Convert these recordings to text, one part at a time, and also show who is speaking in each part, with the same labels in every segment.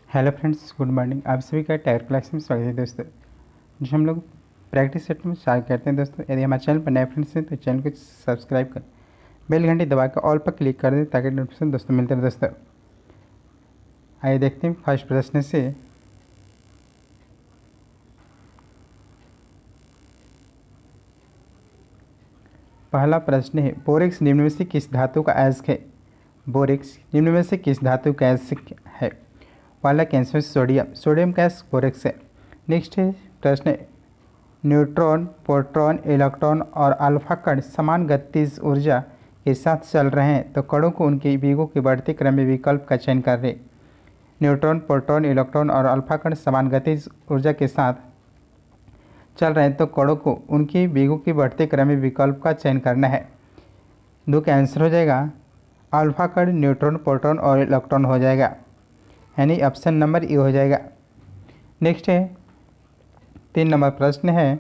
Speaker 1: Hello friends, good morning. आप सभी का टायर क्लास में स्वागत है दोस्तों। जो हम लोग प्रैक्टिस सेट में स्टार्ट करते हैं दोस्तों। यदि हमारे चैनल पर नए फ्रेंड्स हैं तो चैनल को सब्सक्राइब कर बेल घंटी दबा कर ऑल पर क्लिक कर दें ताकि नोटिफिकेशन दोस्तों मिलते रहे दोस्तों। आइए देखते हैं फर्स्ट प्रश्न से। पहला प्रश्न है, बोरेक्स निम्न में से किस धातु का अयस्क है? बोरेक्स निम्न में से किस धातु का अयस्क है? पहला कैंसर सोडियम, सोडियम का अयस्क बोरेक्स है। नेक्स्ट है प्रश्न, न्यूट्रॉन, प्रोटॉन, इलेक्ट्रॉन और अल्फा कण समान गतिज ऊर्जा के साथ चल रहे हैं तो कणों को उनके वेगों के बढ़ते क्रम में विकल्प का चयन करें। न्यूट्रॉन, प्रोटॉन, इलेक्ट्रॉन और अल्फा कण समान गतिज ऊर्जा के साथ चल रहे हैं तो कणों को उनके वेगों के बढ़ते क्रम में विकल्प का चयन करना है। दो का आंसर हो जाएगा अल्फा कण, न्यूट्रॉन, प्रोटॉन और इलेक्ट्रॉन हो जाएगा, यानी ऑप्शन नंबर ए हो जाएगा। नेक्स्ट है 3 नंबर प्रश्न है,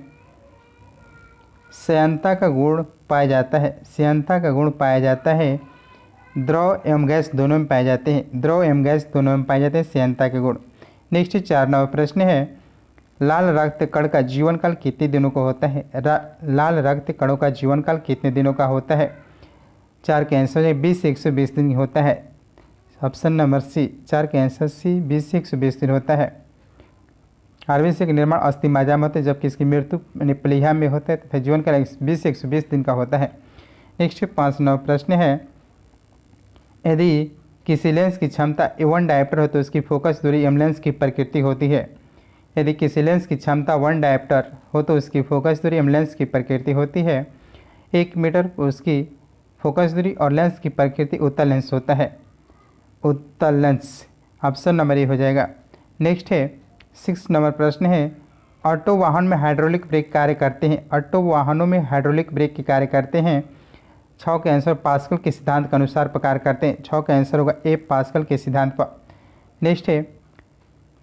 Speaker 1: श्यानता का गुण पाया जाता है। श्यानता का गुण पाया जाता है, द्रव एवं गैस दोनों में पाए जाते हैं। द्रव एवं गैस दोनों में पाए जाते हैं श्यानता के गुण। नेक्स्ट 4 नंबर प्रश्न है, लाल रक्त कण का जीवन काल कितने दिनों का होता है? लाल रक्त कणों का जीवन काल कितने दिनों का होता है? 4 के आंसर है 20 से 120 दिन होता है। ऑप्शन नंबर सी, 4 के आंसर सी 20 से 120 दिन होता है। आर्बिस का निर्माण अस्थि माजा में होता है, जबकि इसकी मृत्यु प्लीहा में होता है तो फिर जीवन काल 20 से 120 दिन का होता है। नेक्स्ट 5 नंबर प्रश्न है, यदि किसी लेंस की क्षमता A1 डायप्टर हो तो उसकी फोकस दूरी एम लेंस की प्रकृति होती है। यदि किसी लेंस की क्षमता 1 डायप्टर हो तो उसकी फोकस दूरी एम लेंस की प्रकृति होती है। 1 मीटर उसकी फोकस दूरी और लेंस की प्रकृति उत्तल लेंस होता है। उत्तल लेंस ऑप्शन नंबर ए हो जाएगा। नेक्स्ट है 6 नंबर प्रश्न है, ऑटो वाहन में हाइड्रोलिक ब्रेक कार्य करते हैं। ऑटो वाहनों में हाइड्रोलिक ब्रेक के कार्य करते हैं। 6 के आंसर पास्कल के सिद्धांत के अनुसार प्रकार करते हैं। 6 का आंसर होगा ए, पास्कल के सिद्धांत पर। नेक्स्ट है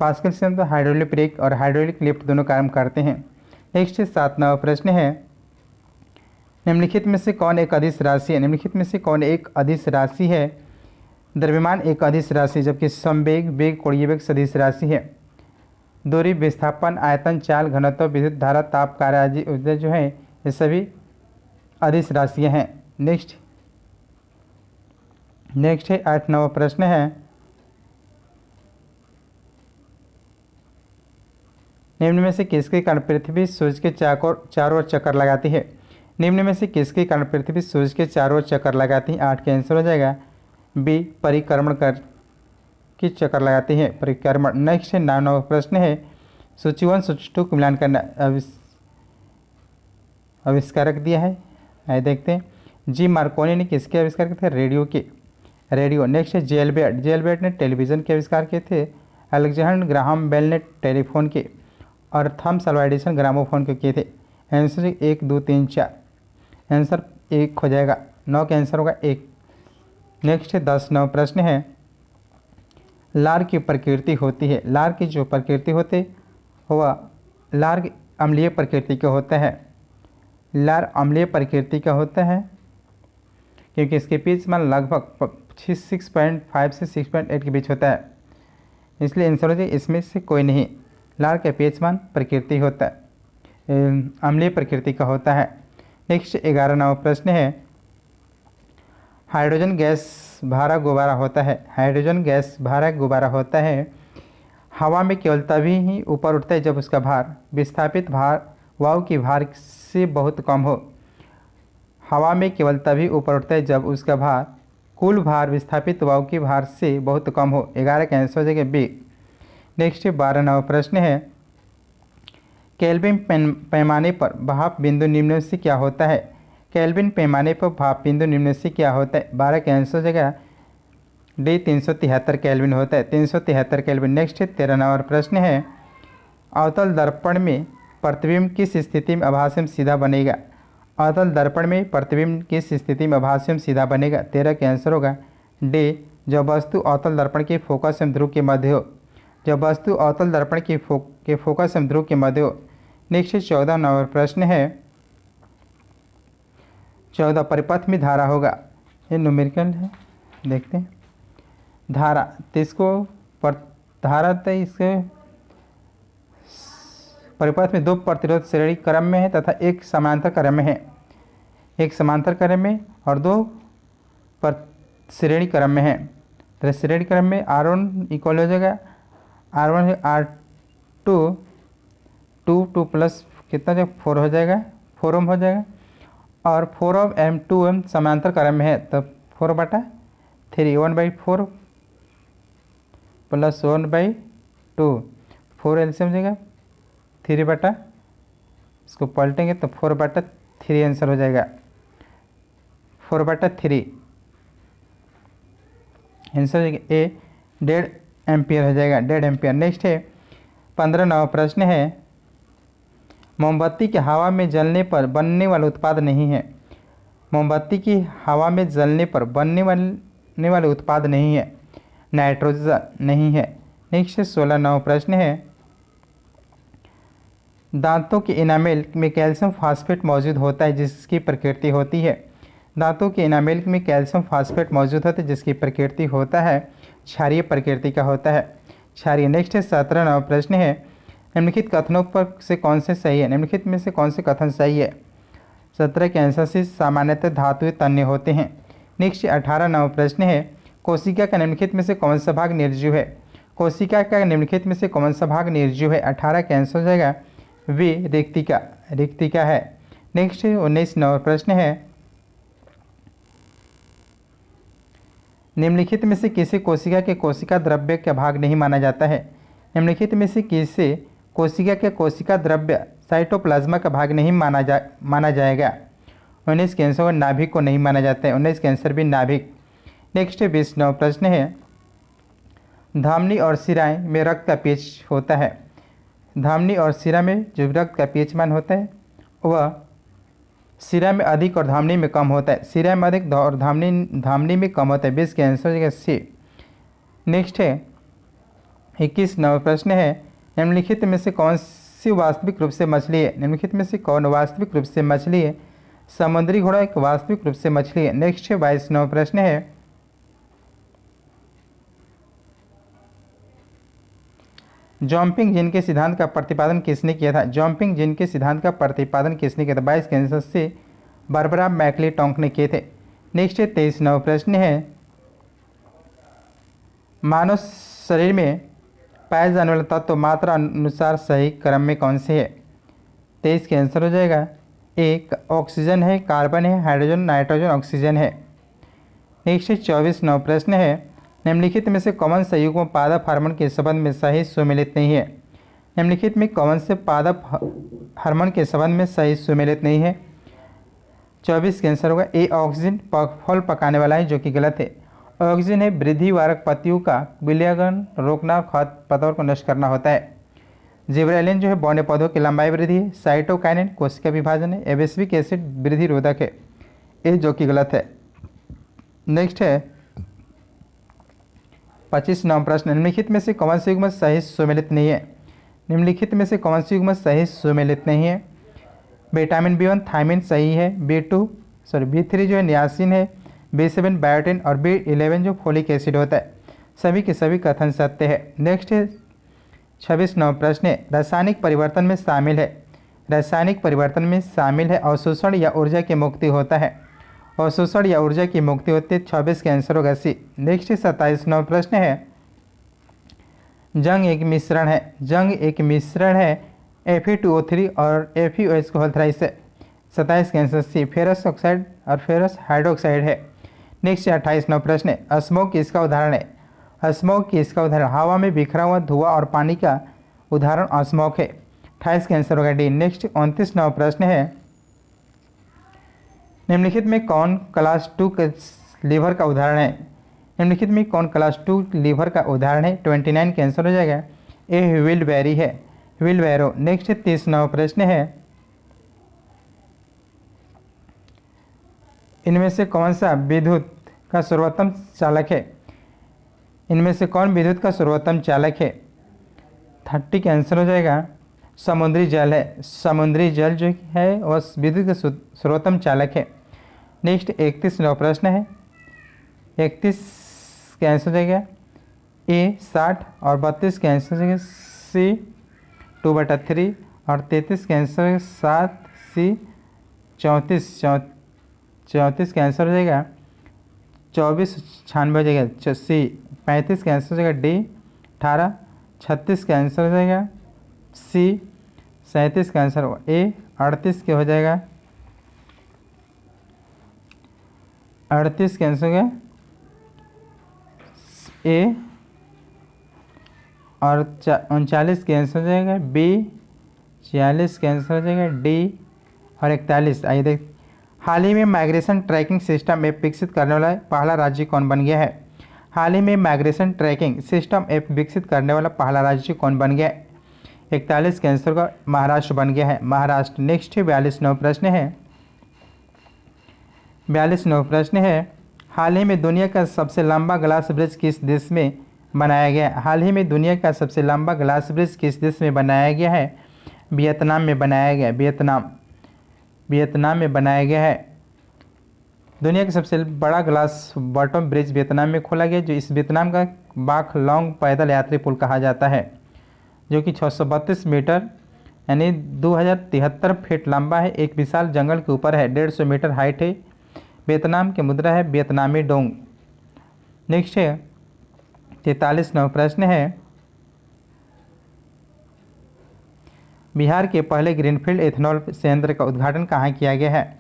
Speaker 1: पास्कल सिद्धांत पर हाइड्रोलिक ब्रेक और हाइड्रोलिक लिफ्ट दोनों काम करते हैं। नेक्स्ट 7 नंबर प्रश्न है, निम्नलिखित में से कौन एक अदिश राशि है? निम्नलिखित में से कौन एक अदिश राशि है? द्रव्यमान एक अदिश राशि जबकि संवेग, वेग, कोणीय वेग सदिश राशि है। दूरी, विस्थापन, आयतन, चाल, घनत्व, विद्युत धारा, ताप, कार्य आदि जो है ये सभी अदिश राशियाँ हैं। नेक्स्ट है 8 नंबर प्रश्न है, निम्न में से किसके कारण पृथ्वी सूर्य के चारों ओर चक्कर लगाती है? निम्न में से किसके कारण पृथ्वी सूर्य के चारों ओर चक्कर लगाती है? 8 के आंसर हो जाएगा बी, परिक्रमण कर की चक्कर लगाती है, परिक्रमण। नेक्स्ट है 9 नंबर प्रश्न है, सूची 1 सूची 2 को मिलान करना आविष्कारक दिया है। आइए देखते हैं। जी मार्कोनी ने किसके आविष्कार किए थे? रेडियो के। रेडियो। नेक्स्ट है जेलबेट ने टेलीविज़न के आविष्कार किए थे। अलेक्जेंडर ग्राहम बेल ने टेलीफोन के और थॉमस अल्वा एडिसन ग्रामोफोन के किए थे। आंसर 1 2 3 4, आंसर 1 हो जाएगा। 9 का आंसर होगा 1। नेक्स्ट है 10 नंबर प्रश्न है, लार की प्रकृति होती है। लार की जो प्रकृति होती है वह लार अम्लीय प्रकृति का होता है। लार अम्लीय प्रकृति का होता है क्योंकि इसके पीएच मान लगभग 6.5 से 6.8 के बीच होता है, इसलिए आंसर हो जाए इसमें से कोई नहीं। लार का पीएच मान प्रकृति होता है, अम्लीय प्रकृति का होता है। नेक्स्ट 11 नंबर प्रश्न है, हाइड्रोजन गैस भारा गुब्बारा होता है। हाइड्रोजन गैस भारा गुब्बारा होता है। हवा में केवल तभी ही ऊपर उठता है जब उसका भार विस्थापित भार वायु की भार से बहुत कम हो। हवा में केवल तभी ऊपर उठता है जब उसका भार कुल भार विस्थापित वायु की भार से बहुत कम हो। 11 का आंसर हो जाएगा बी। नेक्स्ट 12 नंबर प्रश्न है, केल्विन पैमाने पर भाप बिंदु निम्न से क्या होता है? केल्विन पैमाने पर भाप बिंदु निम्न से क्या होता है? 12 का आंसर हो जाएगा डी, 373 केल्विन होता है। 373 केल्विन। नेक्स्ट 13 नंबर प्रश्न है, अवतल दर्पण में प्रतिबिंब किस स्थिति में अभाज्य सीधा बनेगा? अवतल दर्पण में प्रतिबिंब किस स्थिति में अभाज्य सीधा बनेगा? 13 का आंसर होगा डी, जब वस्तु अवतल दर्पण के फोकस एवं ध्रुव के मध्य हो। जब वस्तु अवतल दर्पण के फोकस एवं ध्रुव के मध्य हो। नेक्स्ट 14 नंबर प्रश्न है, 14 परिपथ में धारा होगा। ये न्यूमेरिकल है, देखते हैं। धारा तो इसको धारा तय इसके परिपथ में 2 प्रतिरोध श्रेणी क्रम में है तथा एक समांतर क्रम में है, एक समांतर क्रम में और 2 श्रेणी क्रम में है। तो श्रेणी क्रम में R1 इक्वल हो जाएगा R1 है R2 2 प्लस कितना जो 4 हो जाएगा 4 ओम हो जाएगा और 4 ओम एम 2 ओम समांतर क्रम में है तो 4/3 1/4 प्लस 1/2 4 एलसीएम हो जाएगा 3/, इसको पलटेंगे तो 4/3 आंसर हो जाएगा 4/3 आंसर हो जाएगा ए 1.5 एम्पियर हो जाएगा 1.5 एम्पियर। नेक्स्ट है 15वां प्रश्न है मोमबत्ती के हवा में जलने पर बनने वाला उत्पाद नहीं है। मोमबत्ती की हवा में जलने पर बनने वाले उत्पाद नहीं है, नाइट्रोजन नहीं है। नेक्स्ट 16वां प्रश्न है दांतों के इनामेल में कैल्शियम फास्फेट मौजूद होता है जिसकी प्रकृति होती है। दांतों के इनामेल में कैल्शियम फास्फेट मौजूद होता है जिसकी प्रकृति होता है क्षारीय प्रकृति का होता है, क्षारीय। नेक्स्ट है 17वां प्रश्न है निम्नलिखित कथनों पर से कौन से सही है। निम्नलिखित में से कौन से कथन सही है। 17 के आंसर से सामान्यतः धातुएं तन्य होते हैं। नेक्स्ट 18वां प्रश्न है कोशिका का निम्नलिखित में से कौन सा भाग निर्जीव है। कोशिका का निम्नलिखित में से कौन सा भाग निर्जीव है। 18 का आंसर हो जाएगा वे रिक्तिका है। नेक्स्ट 19वां प्रश्न है निम्नलिखित में से किसी कोशिका के कोशिका द्रव्य का भाग नहीं माना जाता है। निम्नलिखित में से किसी कोशिका के कोशिका द्रव्य साइटोप्लाज्मा का भाग नहीं माना जाएगा। 19 के आंसर नाभिक को नहीं माना जाता है, 19 के आंसर भी नाभिक। नेक्स्ट 20वां प्रश्न है धमनी और शिराएं में रक्त का पीएच होता है। धमनी और शिरा में जो रक्त का पीएच मान होता है वह शिरा में अधिक और धमनी में कम होता है। शिरा में अधिक और धमनी में कम होता है। 20 के आंसर हो जाएगा सी। नेक्स्ट है 21वां प्रश्न है निम्नलिखित में से कौन सी वास्तविक रूप से मछली है। निम्नलिखित में से कौन वास्तविक रूप से मछली है। समुद्री घोड़ा एक वास्तविक रूप से मछली है। नेक्स्ट 22वां प्रश्न है जंपिंग जिन के सिद्धांत का प्रतिपादन किसने किया था। जंपिंग जिन के सिद्धांत का प्रतिपादन किसने किया था। 22 के आंसर से बारबरा मैक्लीटॉन्क ने किए थे। नेक्स्ट 23वां प्रश्न है मानव शरीर में पाए जाने वाले तत्व मात्रा अनुसार सही क्रम में कौन से है। 23 के आंसर हो जाएगा एक ऑक्सीजन है, कार्बन है, हाइड्रोजन, नाइट्रोजन, ऑक्सीजन है। नेक्स्ट 24वां प्रश्न है निम्नलिखित में से कौन से युग्म पादप हार्मोन के संबंध में सही सुमेलित नहीं है। निम्नलिखित में कौन से पादप हार्मोन के संबंध में सही सुमेलित नहीं है। 24 के आंसर होगा ए ऑक्सीजन फल पकाने वाला है जो कि गलत है। ऑक्सीजन है वृद्धिवारक पत्तियों का विलयन रोकना, खरपतवार को नष्ट करना होता है। जिब्रेलिन जो है बौने पौधों की लंबाई वृद्धि है। साइटोकाइनिन कोशिका विभाजन है। एब्सिक्सिक एसिड वृद्धि रोधक है, ये जो कि गलत है। नेक्स्ट है 25वां प्रश्न निम्नलिखित में से कौन से युग्म सही सुमेलित नहीं है। निम्नलिखित में से कौन से युग्म सही सुमेलित नहीं है। विटामिन B1 थायमिन सही है। B3 जो है नियासिन है। B7 बायोटिन और B11 जो फोलिक एसिड होता है। सभी के सभी कथन सत्य है। नेक्स्ट है 26वां प्रश्न है रासायनिक परिवर्तन में शामिल है। रासायनिक परिवर्तन में शामिल है अवशोषण या ऊर्जा की मुक्ति होता है। अवशोषण या ऊर्जा की मुक्ति होती है। 26 के आंसर होगा सी। नेक्स्ट 27वां प्रश्न है जंग एक मिश्रण है। जंग एक मिश्रण है Fe2O3 और FeOH को हल्थराइज से। 27 के आंसर सी फेरस ऑक्साइड और फेरस हाइड्रोक्साइड है। नेक्स्ट 28वां प्रश्न है स्मोक किसका उदाहरण है। स्मोक किसका उदाहरण हवा में बिखरा हुआ धुआं और पानी का उदाहरण स्मोक है। 28 के आंसर होगा डी। नेक्स्ट 29वां प्रश्न है निम्नलिखित में कौन क्लास 2 के लीवर का उदाहरण है। निम्नलिखित में कौन क्लास 2 लीवर का उदाहरण है। 29 के आंसर हो जाएगा ए व्हीलबेरी है, व्हीलबैरो। नेक्स्ट 30वां प्रश्न है इनमें से कौन सा विद्युत का सर्वोत्तम चालक है। इनमें से कौन विद्युत का सर्वोत्तम चालक है। 30 का आंसर हो जाएगा समुद्री जल है। समुद्री जल जो है वह विद्युत का सर्वोत्तम चालक है। नेक्स्ट 31वां प्रश्न है 31 का आंसर हो जाएगा ए 60 और 32 के आंसर हो जाएगा सी 2/3 और 33 के आंसर हो जाएगा 7 सी 34 के आंसर हो जाएगा 2496 हो जाएगा सी 35 के आंसर हो जाएगा डी 18 36 का आंसर हो जाएगा सी 37 का आंसर होगा ए 38 के हो जाएगा 38 के आंसर हो गया ए और 39 के आंसर हो जाएगा बी 46 के आंसर हो जाएगा डी और 41। आइए देख, हाल ही में माइग्रेशन ट्रैकिंग सिस्टम ऐप विकसित करने वाला पहला राज्य कौन बन गया है? हाल ही में माइग्रेशन ट्रैकिंग सिस्टम ऐप विकसित करने वाला पहला राज्य कौन बन गया है? 41 के आंसर का महाराष्ट्र बन गया है, महाराष्ट्र। नेक्स्ट 42वां प्रश्न है। 42वां प्रश्न है, हाल ही में दुनिया का सबसे लंबा ग्लास ब्रिज किस देश में बनाया गया है? हाल ही में दुनिया का सबसे लंबा ग्लास ब्रिज किस देश में बनाया गया है? वियतनाम में बनाया गया, वियतनाम में बनाया गया है। दुनिया का सबसे बड़ा ग्लास बॉटम ब्रिज वियतनाम में खोला गया, जो इस वियतनाम का बाख लॉन्ग पैदल यात्री पुल कहा जाता है, जो कि 632 मीटर यानी 2073 फीट लंबा है। एक विशाल जंगल के ऊपर है, 150 मीटर हाइट है। वियतनाम की मुद्रा है वियतनामी डोंग। नेक्स्ट है 43वां प्रश्न है, बिहार के पहले ग्रीनफील्ड एथेनॉल संयंत्र का उद्घाटन कहाँ किया गया है?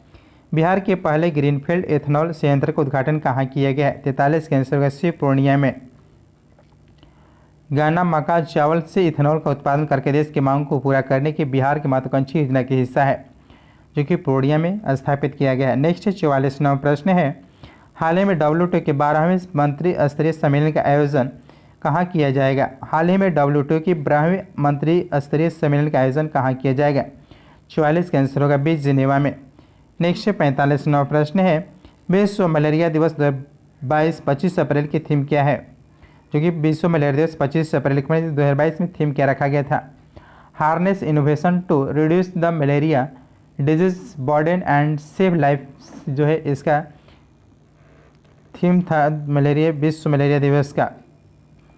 Speaker 1: बिहार के पहले ग्रीनफील्ड एथेनॉल संयंत्र का उद्घाटन कहाँ किया गया है? 43 के आंसर होगा सी पूर्णिया में। गन्ना, मक्का, चावल से इथेनॉल का उत्पादन करके देश की मांग को पूरा करने की बिहार की महत्वाकांक्षी योजना का हिस्सा है, जो कि पूर्णिया में स्थापित किया गया है। नेक्स्ट 44वां प्रश्न है, हाल ही में WTO के 12वें मंत्री स्तरीय सम्मेलन का आयोजन कहाँ किया जाएगा? हाल ही में WTO की 12वें मंत्री स्तरीय सम्मेलन का आयोजन कहाँ किया जाएगा? 44 का आंसर होगा बी जिनेवा में। नेक्स्ट 45वां प्रश्न है, विश्व मलेरिया दिवस 2022 25 अप्रैल की थीम क्या है? जो कि विश्व मलेरिया दिवस 25 अप्रैल 2022 में थीम क्या रखा गया था? Harness innovation to reduce the malaria disease burden and save life, जो है इसका थीम था मलेरिया विश्व मलेरिया दिवस का।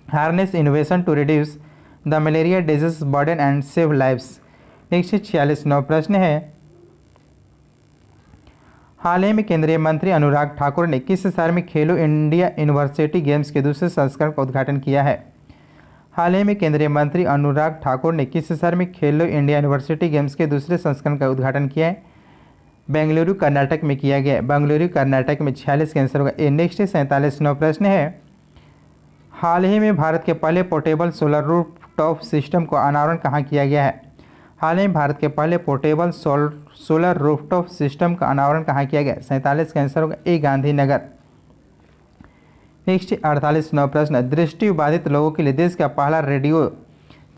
Speaker 1: Harness innovation to reduce the malaria disease burden and save lifes. Next 46वां प्रश्न है, हाल ही में केंद्रीय मंत्री अनुराग ठाकुर ने किस शहर में खेलो इंडिया यूनिवर्सिटी गेम्स के दूसरे संस्करण का उद्घाटन किया है? हाल ही में केंद्रीय मंत्री अनुराग ठाकुर ने किस शहर में खेलो इंडिया यूनिवर्सिटी गेम्स के दूसरे संस्करण का उद्घाटन किया है? बेंगलुरु कर्नाटक में किया गया, बेंगलुरु कर्नाटक में। 46 का आंसर होगा ए। नेक्स्ट 47वां प्रश्न है, हाल ही में भारत के पहले पोर्टेबल सोलर रूफटॉप सिस्टम का अनावरण कहाँ किया गया है? हाल ही में भारत के पहले पोर्टेबल सोलर रूफटॉप सिस्टम का अनावरण कहाँ किया गया? 47 का आंसर होगा ए गांधीनगर। नेक्स्ट 48वां प्रश्न, दृष्टिबाधित लोगों के लिए देश का पहला रेडियो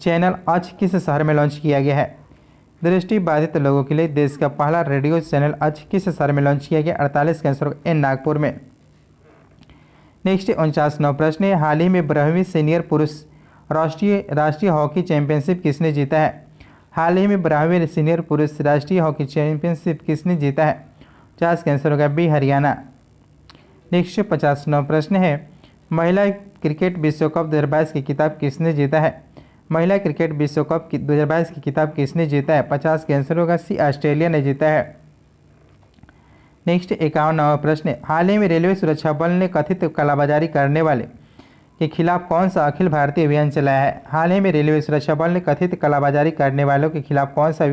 Speaker 1: चैनल आज किस शहर में लॉन्च किया गया है? दृष्टिबाधित लोगों के लिए देश का पहला रेडियो चैनल आज किस शहर में लॉन्च किया गया? 48 का आंसर होगा ए नागपुर में। नेक्स्ट 49वां प्रश्न है, हाल ही में 12वीं सीनियर पुरुष राष्ट्रीय हॉकी चैंपियनशिप किसने जीता है? हाल ही में 12वीं सीनियर पुरुष राष्ट्रीय हॉकी चैंपियनशिप किसने जीता है? 50 का आंसर होगा बी हरियाणा। नेक्स्ट 50वां प्रश्न है, महिला क्रिकेट विश्व कप 2022 की किताब किसने जीता है? महिला क्रिकेट विश्व कप 2022 की किताब किसने जीता है? 50 का आंसर होगा सी ऑस्ट्रेलिया ने जीता है। नेक्स्ट 51वां प्रश्न है, हाल ही में रेलवे सुरक्षा बल ने कथित कालाबाजारी करने वाले के खिलाफ कौन सा अखिल भारतीय अभियान चलाया है? हाल ही में रेलवे सुरक्षा बल ने कथित कालाबाजारी करने वालों के खिलाफ कौन सा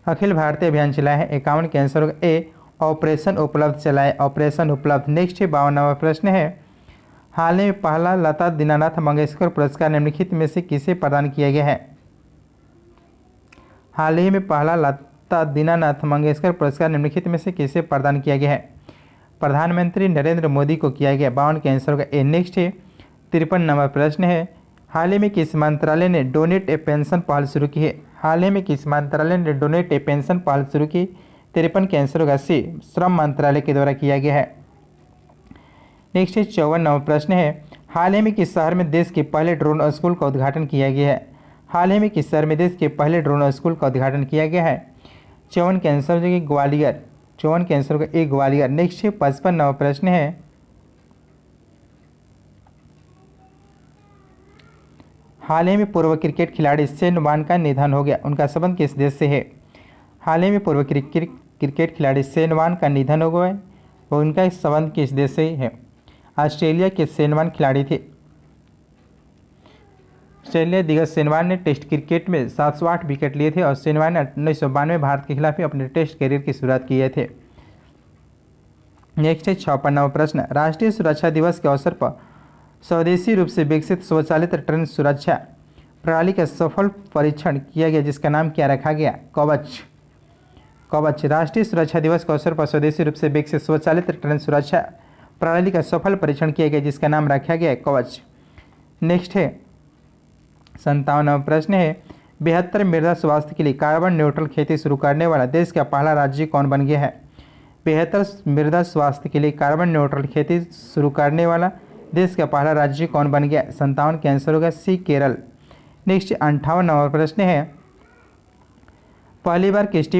Speaker 1: अखिल भारतीय अभियान चलाया है? 51 का आंसर होगा ए ऑपरेशन उपलब्ध चलाए, ऑपरेशन उपलब्ध। नेक्स्ट 52वां प्रश्न है, हाल ही में पहला लता दीनानाथ मंगेशकर पुरस्कार निम्नलिखित में से किसे प्रदान किया गया है? हाल ही में पहला लता दीनानाथ मंगेशकर पुरस्कार निम्नलिखित में से किसे प्रदान किया गया है? प्रधानमंत्री नरेंद्र मोदी को किया गया। 52 का आंसर होगा ए। नेक्स्ट 53वां प्रश्न है, हाल ही में किस मंत्रालय ने डोनेट ए पेंशन पहल शुरू की है? हाल ही में किस मंत्रालय ने डोनेट ए पेंशन पहल शुरू की? 53 का आंसर होगा सी श्रम मंत्रालय के द्वारा किया गया है। नेक्स्ट 54वां प्रश्न है, हाल ही में किस शहर में देश के पहले ड्रोन स्कूल का उद्घाटन किया गया है? हाल ही में किस शहर में देश के पहले ड्रोन स्कूल का उद्घाटन किया गया है? 54 का आंसर होगा ग्वालियर। 54 का आंसर होगा ए ग्वालियर। नेक्स्ट 55वां प्रश्न है, हाल ही में पूर्व क्रिकेट खिलाड़ी शेन वॉर्न का निधन हो गया, उनका संबंध किस देश से है? हाल ही में पूर्व क्रिकेट खिलाड़ी शेन वॉर्न का निधन हो गया, और उनका संबंध किस देश से है? ऑस्ट्रेलिया के शेन वॉर्न खिलाड़ी थे। ऑस्ट्रेलिया दिग्गज शेन वॉर्न ने टेस्ट क्रिकेट में 708 विकेट लिए थे और शेन वॉर्न ने 1992 भारत के खिलाफ अपने टेस्ट करियर की शुरुआत किए थे। नेक्स्ट है 56वां प्रश्न, राष्ट्रीय सुरक्षा दिवस के अवसर पर स्वदेशी रूप से विकसित स्वचालित ट्रेन सुरक्षा प्रणाली का सफल परीक्षण किया गया, जिसका नाम क्या रखा गया? कवच। कवच। राष्ट्रीय सुरक्षा दिवस के अवसर पर स्वदेशी रूप से विकसित स्वचालित ट्रेन सुरक्षा प्रणाली का सफल परीक्षण किया गया, जिसका नाम रखा गया है कवच। नेक्स्ट है 57वां प्रश्न है, बेहतर मृदा स्वास्थ्य के लिए कार्बन न्यूट्रल खेती शुरू करने वाला देश का पहला राज्य कौन बन गया है? बेहतर मृदा स्वास्थ्य के लिए कार्बन न्यूट्रल खेती शुरू करने वाला देश का पहला राज्य कौन बन गया? 57 का आंसर होगा सी, केरल। नेक्स्ट 58वां प्रश्न है, पहली बार किस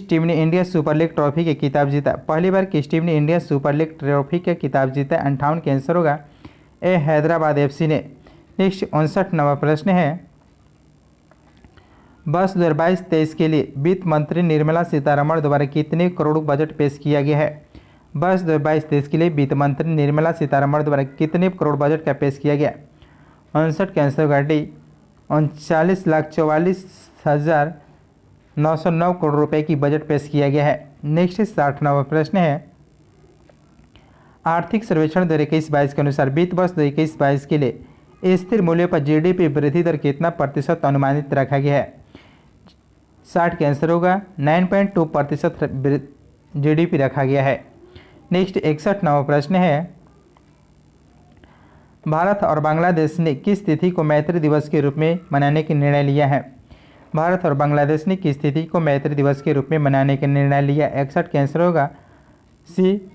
Speaker 1: टीम ने इंडिया सुपर लीग ट्रॉफी के खिताब जीता? पहली बार किस टीम ने इंडिया सुपर लीग ट्रॉफी के खिताब जीता? 58 का आंसर होगा ए, हैदराबाद FC ने। नेक्स्ट 59वां प्रश्न है, वर्ष 2022-23 के लिए वित्त मंत्री निर्मला सीतारमण द्वारा कितने करोड़ बजट पेश किया गया है? वर्ष 2022-23 के लिए वित्त मंत्री निर्मला सीतारमण द्वारा कितने करोड़ बजट का पेश किया गया? 59 का आंसर होगा डी, 39,44,909 करोड़ रुपए की बजट पेश किया गया है। नेक्स्ट 60वां प्रश्न है, आर्थिक सर्वेक्षण 2021-22 के अनुसार वित्त वर्ष 2021-22 के लिए स्थिर मूल्य पर GDP वृद्धि दर कितना प्रतिशत अनुमानित रखा गया है? 60 का आंसर होगा 9.2% GDP रखा गया है। नेक्स्ट 61वां प्रश्न है, भारत और बांग्लादेश ने किस तिथि को मैत्री दिवस के रूप में मनाने का निर्णय लिया है? भारत और बांग्लादेश ने किस तिथि को मैत्री दिवस के रूप में मनाने का निर्णय लिया? 61 का आंसर होगा सी,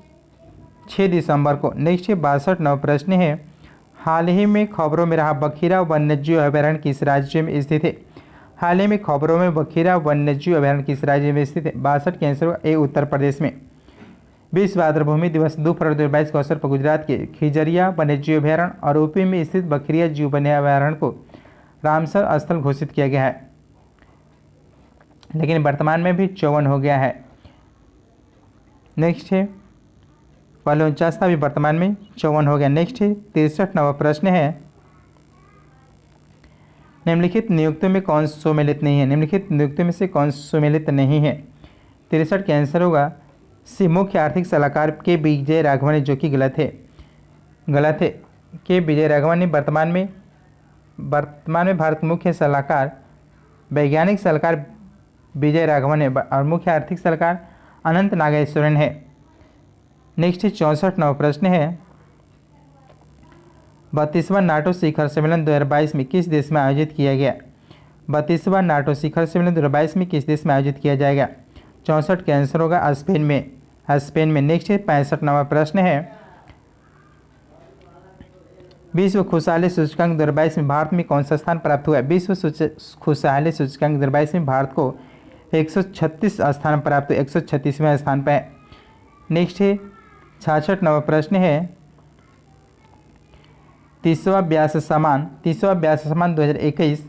Speaker 1: 6 दिसंबर को। नेक्स्ट 62वां प्रश्न है, हाल ही में खबरों में रहा बखीरा वन्यजीव अभयारण्य किस राज्य में स्थित है? हाल ही में खबरों में बखीरा वन्यजीव अभयारण्य किस राज्य में स्थित है? 62 का आंसर होगा ए, उत्तर प्रदेश में। विश्व आर्द्रभूमि दिवस 2 फरवरी 2022 के अवसर पर गुजरात के खिजरिया वन्यजीव अभयारण्य और यूपी में स्थित बखरिया जीव वन्य अभयारण्य को रामसर स्थल घोषित किया गया है, लेकिन वर्तमान में भी 54 हो गया है। नेक्स्ट है, पहले 49 था, अभी वर्तमान में 54 हो गया। नेक्स्ट है 63वां प्रश्न है, निम्नलिखित नियुक्तियों में कौन सम्मिलित नहीं है? निम्नलिखित नियुक्तियों में से कौन सम्मिलित नहीं है? 63 का आंसर होगा सी, मुख्य आर्थिक सलाहकार के विजय राघवन, जो कि गलत है। के विजय राघवन ने वर्तमान में भारत मुख्य सलाहकार वैज्ञानिक सलाहकार विजय राघवन है और मुख्य आर्थिक सलाहकार अनंत नागेश्वरन है। नेक्स्ट 64वां प्रश्न है, 32वां नाटो शिखर सम्मेलन 2022 में किस देश में आयोजित किया गया? 32वां नाटो शिखर सम्मेलन 2022 में किस देश में आयोजित किया जाएगा? 64 का आंसर होगा स्पेन में। नेक्स्ट 65वां प्रश्न है, विश्व खुशहाली सूचकांक 2022 में भारत में कौन सा स्थान प्राप्त हुआ है? विश्व खुशहाली सूचकांक 2022 में भारत को 136 स्थान प्राप्त हुआ, 136वें स्थान पर है। नेक्स्ट है 66वां प्रश्न है, 30वां व्यास सम्मान 2021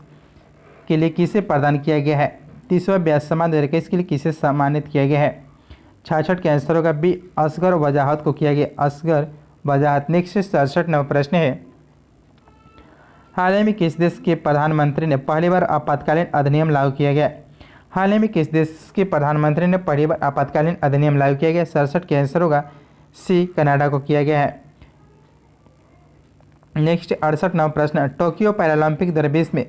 Speaker 1: के लिए किसे प्रदान किया गया है? 30वां व्यास सम्मान 2021 के लिए किसे सम्मानित किया गया है? 66 का आंसर होगा बी, असगर वजाहत को किया गया, असगर वजाहत। नेक्स्ट 67वां प्रश्न है, हाल ही में किस देश के प्रधानमंत्री ने पहली बार आपातकालीन अधिनियम लागू किया गया? हाल ही में किस देश के प्रधानमंत्री ने पहली बार आपातकालीन अधिनियम लागू किया गया? 67 का आंसर होगा सी, कनाडा को किया गया है। नेक्स्ट 68वां प्रश्न, टोक्यो पैरालंपिक 2020 में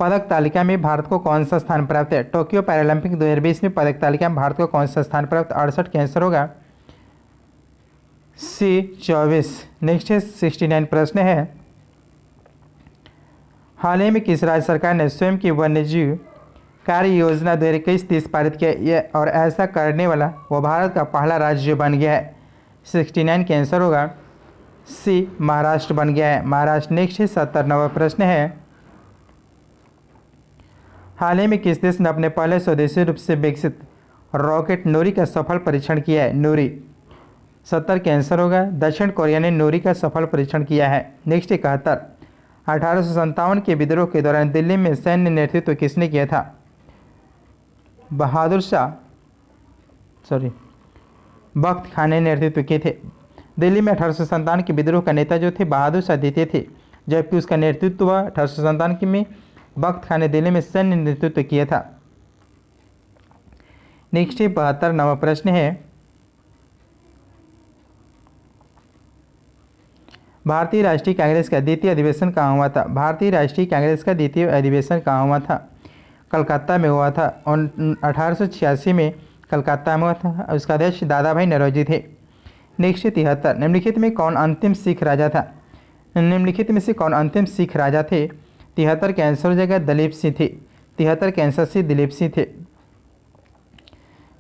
Speaker 1: पदक तालिका में भारत को कौन सा स्थान प्राप्त है? टोक्यो पैरालंपिक 2020 में पदक तालिका में भारत को कौन सा स्थान प्राप्त? 68 का आंसर होगा सी, 24। नेक्स्ट 69 प्रश्न है, हाल ही में किस राज्य सरकार ने स्वयं की वन्यजीव कार्य योजना 2021-30 पारित किया और ऐसा करने वाला वो भारत का पहला राज्य बन गया है? 69 का आंसर होगा सी, महाराष्ट्र बन गया है, महाराष्ट्र। नेक्स्ट 70वां प्रश्न है, हाल ही में किस देश ने अपने पहले स्वदेशी रूप से विकसित रॉकेट नूरी का सफल परीक्षण किया है? नूरी। 70 का आंसर होगा दक्षिण कोरिया ने नूरी का सफल परीक्षण किया है। नेक्स्ट 71, 1857 के विद्रोह के दौरान दिल्ली में सैन्य नेतृत्व किसने किया था? बख्त खान ने नेतृत्व किए थे। दिल्ली में 1857 के विद्रोह का नेता जो थे बहादुर शाह द्वितीय थे, जबकि उसका नेतृत्व 1857 में बख्त खान ने दिल्ली में सैन्य नेतृत्व किया था। नेक्स्ट 72वां प्रश्न है, भारतीय राष्ट्रीय कांग्रेस का द्वितीय अधिवेशन कहाँ हुआ था? भारतीय राष्ट्रीय कांग्रेस का द्वितीय अधिवेशन कहाँ हुआ था? कलकत्ता में हुआ था। 1886 में कलकत्ता में हुआ था। उसका अध्यक्ष दादा भाई नौरोजी थे। नेक्स्ट 73, निम्नलिखित में कौन अंतिम सिख राजा था? निम्नलिखित में से कौन अंतिम सिख राजा थे? 73 के आंसर हो जाएगा दलीप सिंह थे। 73 के आंसर से दिलीप सिंह थे।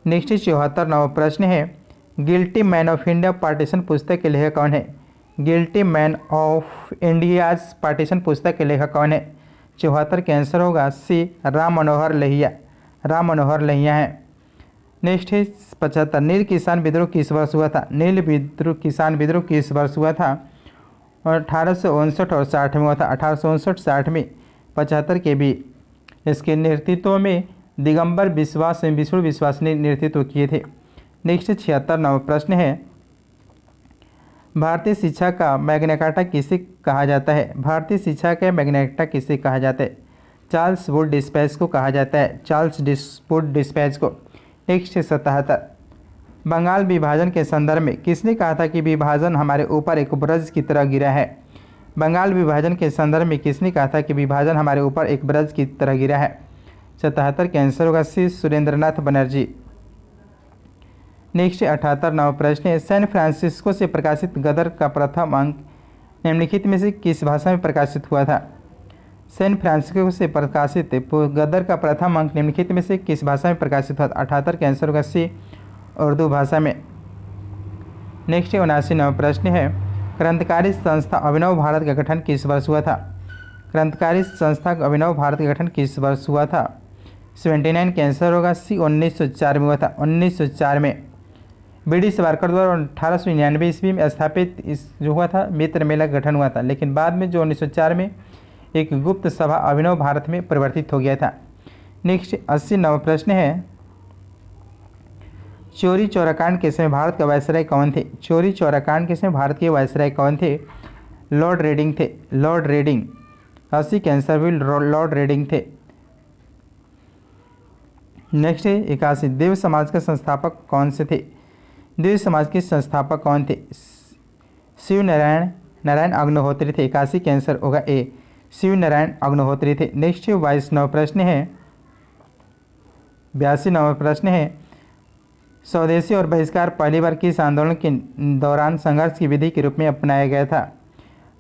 Speaker 1: नेक्स्ट 74वां प्रश्न है, guilty man of India partition पुस्तक के लेखक कौन है? Guilty man of India's partition पुस्तक के लेखक कौन है? 74 के आंसर होगा सी राम मनोहर लोहिया। राम मनोहर लोहिया है। नेक्स्ट है 75, नील किसान विद्रोह किस वर्ष हुआ था? किसान विद्रोह किस वर्ष हुआ था? 1859 और 60 में हुआ था। 1859-60 में 75 के भी इसके नेतृत्व में दिगंबर विश्वास एवं विष्णु विश्वास ने नेतृत्व किए थे। नेक्स्ट 76वां प्रश्न है, भारतीय शिक्षा का मैग्ना कार्टा किसे कहा जाता है? भारतीय शिक्षा का मैग्ना कार्टा किसे कहा जाता है? चार्ल्स वुड डिस्पैच को कहा जाता है। चार्ल्स वुड डिस्पैच को। नेक्स्ट 77, बंगाल विभाजन के संदर्भ में किसने कहा था कि विभाजन हमारे ऊपर एक ब्रज की तरह गिरा है? बंगाल विभाजन के संदर्भ में किसने कहा था कि विभाजन हमारे ऊपर एक ब्रज की तरह गिरा है? 77 के आंसर होगा सी सुरेंद्रनाथ बनर्जी। नेक्स्ट 78वां प्रश्न है, सैन फ्रांसिस्को से प्रकाशित गदर का प्रथम अंक निम्नलिखित में से किस भाषा में प्रकाशित हुआ था? सैन फ्रांसिस्को से प्रकाशित गदर का प्रथम अंक निम्नलिखित में से किस भाषा में प्रकाशित हुआ? 78 के आंसर होगा सी उर्दू भाषा में। नेक्स्ट 79वां प्रश्न है, क्रांतिकारी संस्था अभिनव भारत का गठन किस वर्ष हुआ था? क्रांतिकारी संस्था अभिनव भारत का गठन किस वर्ष हुआ था? 79 के आंसर होगा सी 1904 में हुआ था। 1904 में बी.डी. सावरकर द्वारा 1899 ईस्वी में स्थापित इस जो हुआ था मित्र मेला गठन हुआ था, लेकिन बाद में जो 1904 में एक गुप्त सभा अभिनव भारत में परिवर्तित हो गया था। नेक्स्ट 80वां प्रश्न है, चोरी चौराकांड के समय भारत का वायसराय कौन थे? चोरी चौराकांड के समय भारत के वायसराय कौन थे? लॉर्ड रेडिंग थे। Lord Reading. 80 के आंसर भी लॉर्ड रेडिंग थे। नेक्स्ट है 81, देव समाज के संस्थापक कौन से थे? देव समाज के संस्थापक कौन थे? शिव नारायण अग्निहोत्री थे। 81 के आंसर होगा ए शिव नारायण अग्निहोत्री थे। नेक्स्ट 22वां प्रश्न है, 82वां प्रश्न है, स्वदेशी और बहिष्कार पहली बार किस आंदोलन के दौरान संघर्ष की विधि के रूप में अपनाया गया था?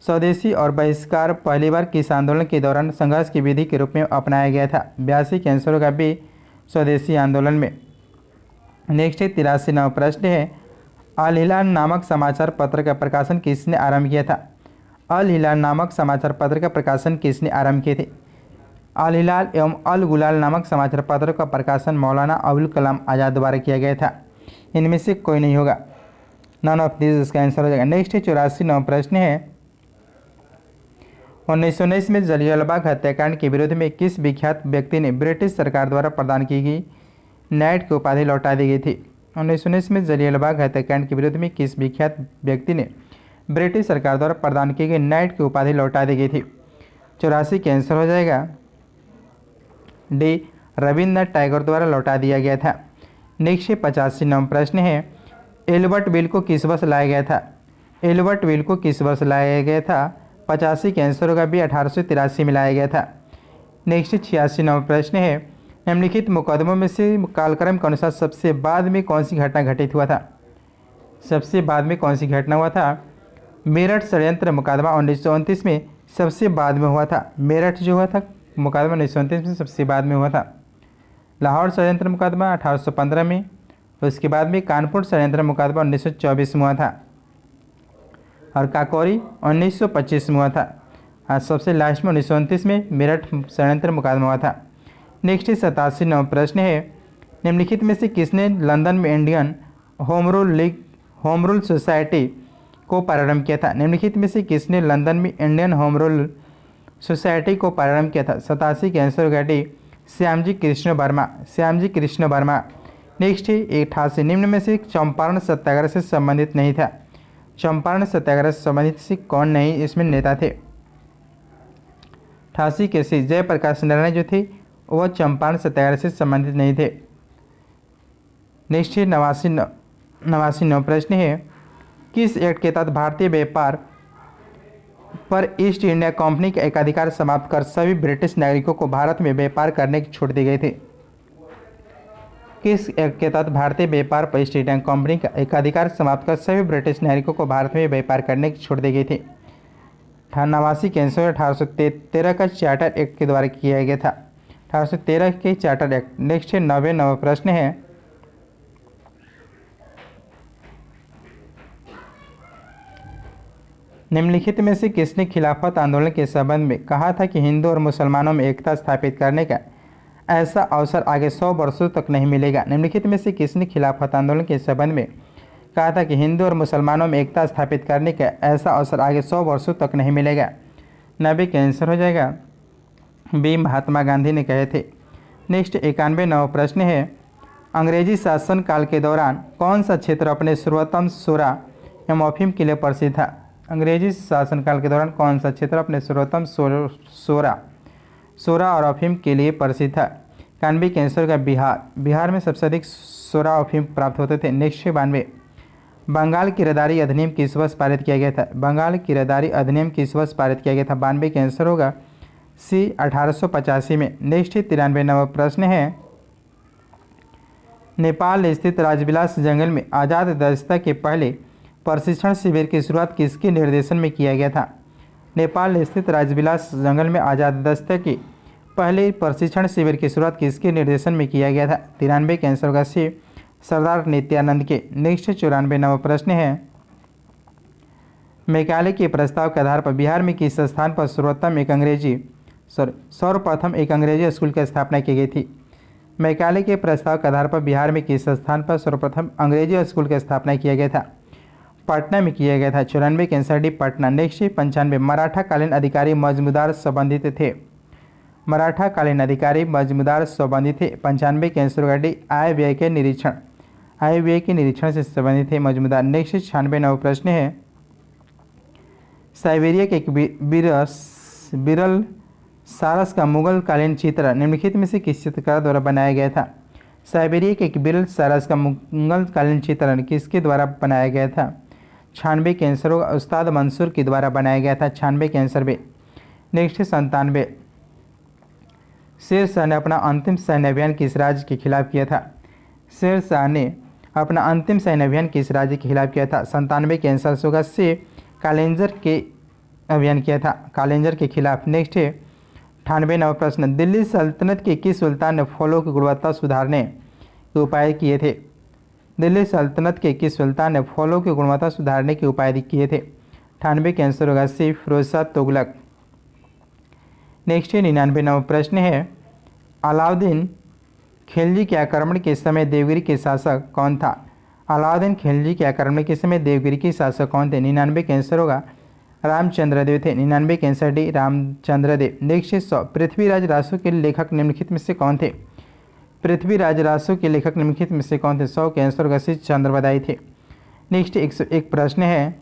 Speaker 1: स्वदेशी और बहिष्कार पहली बार किस आंदोलन के दौरान संघर्ष की विधि के रूप में अपनाया गया था? 82 के आंसर होगा बी स्वदेशी आंदोलन में। नेक्स्ट 83वां प्रश्न है, अल हिलाल नामक समाचार पत्र का प्रकाशन किसने आरंभ किया था? अल हिलाल नामक समाचार पत्र का प्रकाशन किसने आरंभ किए थे? अल हिलाल एवं अल गुलाल नामक समाचार पत्र का प्रकाशन मौलाना अबुल कलाम आज़ाद द्वारा किया गया था। इनमें से कोई नहीं होगा, नन ऑफ दिस इसका आंसर हो जाएगा। नेक्स्ट 84वां प्रश्न है, 1919 में जलियांवाला बाग हत्याकांड के विरोध में किस विख्यात व्यक्ति ने ब्रिटिश सरकार द्वारा प्रदान की गई नाइट की उपाधि लौटा दी गई थी? 1919 में जलियांवाला बाग हत्याकांड के विरोध में किस विख्यात व्यक्ति ने ब्रिटिश सरकार द्वारा प्रदान की गई नाइट की उपाधि लौटा दी गई थी? 84 के आंसर हो जाएगा डी रविन्द्रनाथ टैगोर द्वारा लौटा दिया गया था। नेक्स्ट 85वां प्रश्न है, एल्बर्ट बिल को किस वर्ष लाया गया था? एल्बर्ट बिल को किस वर्ष लाया गया था? 85 के आंसर होगा बी 1883 में लाया गया था। नेक्स्ट 86वां प्रश्न है, निम्नलिखित मुकदमों में से कालक्रम के अनुसार सबसे बाद में कौन सी घटना घटित हुआ था? सबसे बाद में कौन सी घटना हुआ था? मेरठ षड्यंत्र मुकदमा 1929 में सबसे बाद में हुआ था। मेरठ जो हुआ था मुकदमा 1929 में सबसे बाद में हुआ था। लाहौर षड्यंत्र मुकदमा 1815 में, उसके बाद में कानपुर षड्यंत्र मुकदमा 1924 में हुआ था और काकोरी 1925 में हुआ था। आज सबसे लास्ट में 1929 में मेरठ षड्यंत्र मुकदमा हुआ था। नेक्स्ट 87वां प्रश्न है, निम्नलिखित में से किसने लंदन में इंडियन होम रूल सोसाइटी को प्रारंभ किया था? निम्नलिखित में से किसने लंदन में इंडियन होम रूल सोसाइटी को प्रारंभ किया था? 87 के आंसर होगा डी श्यामजी कृष्ण वर्मा, श्यामजी कृष्ण वर्मा। नेक्स्ट है 88, निम्न में से चंपारण सत्याग्रह से संबंधित नहीं था? चंपारण सत्याग्रह से संबंधित से कौन नहीं इसमें नेता थे? 88 के सी जयप्रकाश नारायण जो थे वह चंपारण सत्याग्रह से संबंधित नहीं थे। नेक्स्ट है 89 प्रश्न है किस एक्ट के तहत भारतीय व्यापार पर ईस्ट इंडिया कंपनी का एकाधिकार समाप्त कर सभी ब्रिटिश नागरिकों को भारत में व्यापार करने की छूट दी गई थी? किस एक्ट के तहत भारतीय व्यापार पर ईस्ट इंडिया कंपनी का एकाधिकार समाप्त कर सभी ब्रिटिश नागरिकों को भारत में व्यापार करने की छूट दी गई थी? 89 के आंसर 1813 का चार्टर एक्ट के द्वारा किया गया था। 1813 के चार्टर एक्ट। नेक्स्ट है 99 प्रश्न है निम्नलिखित में से किसने खिलाफत आंदोलन के संबंध में कहा था कि हिंदू और मुसलमानों में एकता स्थापित करने का ऐसा अवसर आगे 100 वर्षों तक नहीं मिलेगा? निम्नलिखित में से किसने खिलाफत आंदोलन के संबंध में कहा था कि हिंदू और मुसलमानों में एकता स्थापित करने का ऐसा अवसर आगे 100 वर्षों तक नहीं मिलेगा? 90 का आंसर हो जाएगा बी महात्मा गांधी ने कहे थे। नेक्स्ट 91 प्रश्न है अंग्रेजी शासन काल के दौरान कौन सा क्षेत्र अपने सर्वोत्तम सोरा एवं अफीम के लिए प्रसिद्ध था? अंग्रेजी शासनकाल के दौरान कौन सा क्षेत्र अपने सर्वोत्तम सोरा और अफीम के लिए प्रसिद्ध था? 91 के आंसर का बिहार में सबसे अधिक सोरा अफीम प्राप्त होते थे। नेक्स्ट 92 बंगाल किरादारी अधिनियम किस वर्ष पारित किया गया था? बंगाल किरादारी अधिनियम किस वर्ष पारित किया गया था? 92 के आंसर होगा सी 1885 में। नेक्स्ट 93 प्रश्न है नेपाल स्थित राजविलास जंगल में आज़ाद दस्ता के पहले प्रशिक्षण शिविर की शुरुआत किसके निर्देशन में किया गया था? नेपाल स्थित राजविलास जंगल में आज़ाद दस्ता के पहले प्रशिक्षण शिविर की शुरुआत किसके निर्देशन में किया गया था? 93 के आंसर होगा सी सरदार नित्यानंद के। नेक्स्ट 94 प्रश्न है मैकाले के प्रस्ताव के आधार पर बिहार में किस स्थान पर सर्वप्रथम एक अंग्रेजी स्कूल की स्थापना की गई थी? मैकाले के प्रस्ताव के आधार पर बिहार में किस स्थान पर सर्वप्रथम अंग्रेजी स्कूल की स्थापना किया गया था? पटना में किया गया था। 94 के answer D Patna. Next 95 Maratha कालीन अधिकारी मजमूदार संबंधित थे? मराठा कालीन अधिकारी मजमूदार संबंधित थे। 95 के आंसर होगा डी आय व्यय के निरीक्षण, आय व्यय के निरीक्षण से संबंधित थे मजमूदार। नेक्स्ट 96 प्रश्न है साइबेरिया के एक बिरल सारस का मुगल कालीन चित्र निम्नलिखित में से किस चित्रकार द्वारा बनाया गया था? साइबेरिया के एक बिरल सारस का मुगल कालीन चित्र किसके द्वारा बनाया गया था? 96 के आंसर होगा उस्ताद मंसूर के द्वारा बनाया गया था। 96 के आंसर बे। नेक्स्ट 97 शेर शाह ने अपना अंतिम सैन्य अभियान किस राज्य के खिलाफ किया था? शेर शाह ने अपना अंतिम सैन्य अभियान किस राज्य के खिलाफ किया था? 97 के आंसर होगा से कालेंजर के अभियान किया था, कालेंजर के खिलाफ। नेक्स्ट है 98 प्रश्न दिल्ली सल्तनत के किस सुल्तान ने फलों की गुणवत्ता सुधारने के उपाय किए थे? दिल्ली सल्तनत के किस सुल्तान ने फलों की गुणवत्ता सुधारने के उपाय किए थे? 98 के आंसर होगा सी फिरोज शाह तुगलक। नेक्स्ट 99 प्रश्न है अलाउद्दीन खिलजी के आक्रमण के समय देवगिरी के शासक कौन था? अलाउद्दीन खिलजी के आक्रमण के समय देवगिरी के शासक कौन थे? 99 के आंसर होगा रामचंद्र देव थे। 99 के आंसर डी रामचंद्र देव। नेक्स्ट 100 पृथ्वीराज रासो के लेखक निम्नलिखित में से कौन थे? पृथ्वीराज रासो के लेखक निम्नलिखित में से कौन थे? 100 के आंसर होगा सी चंद्रबदाई थे। नेक्स्ट 101 प्रश्न है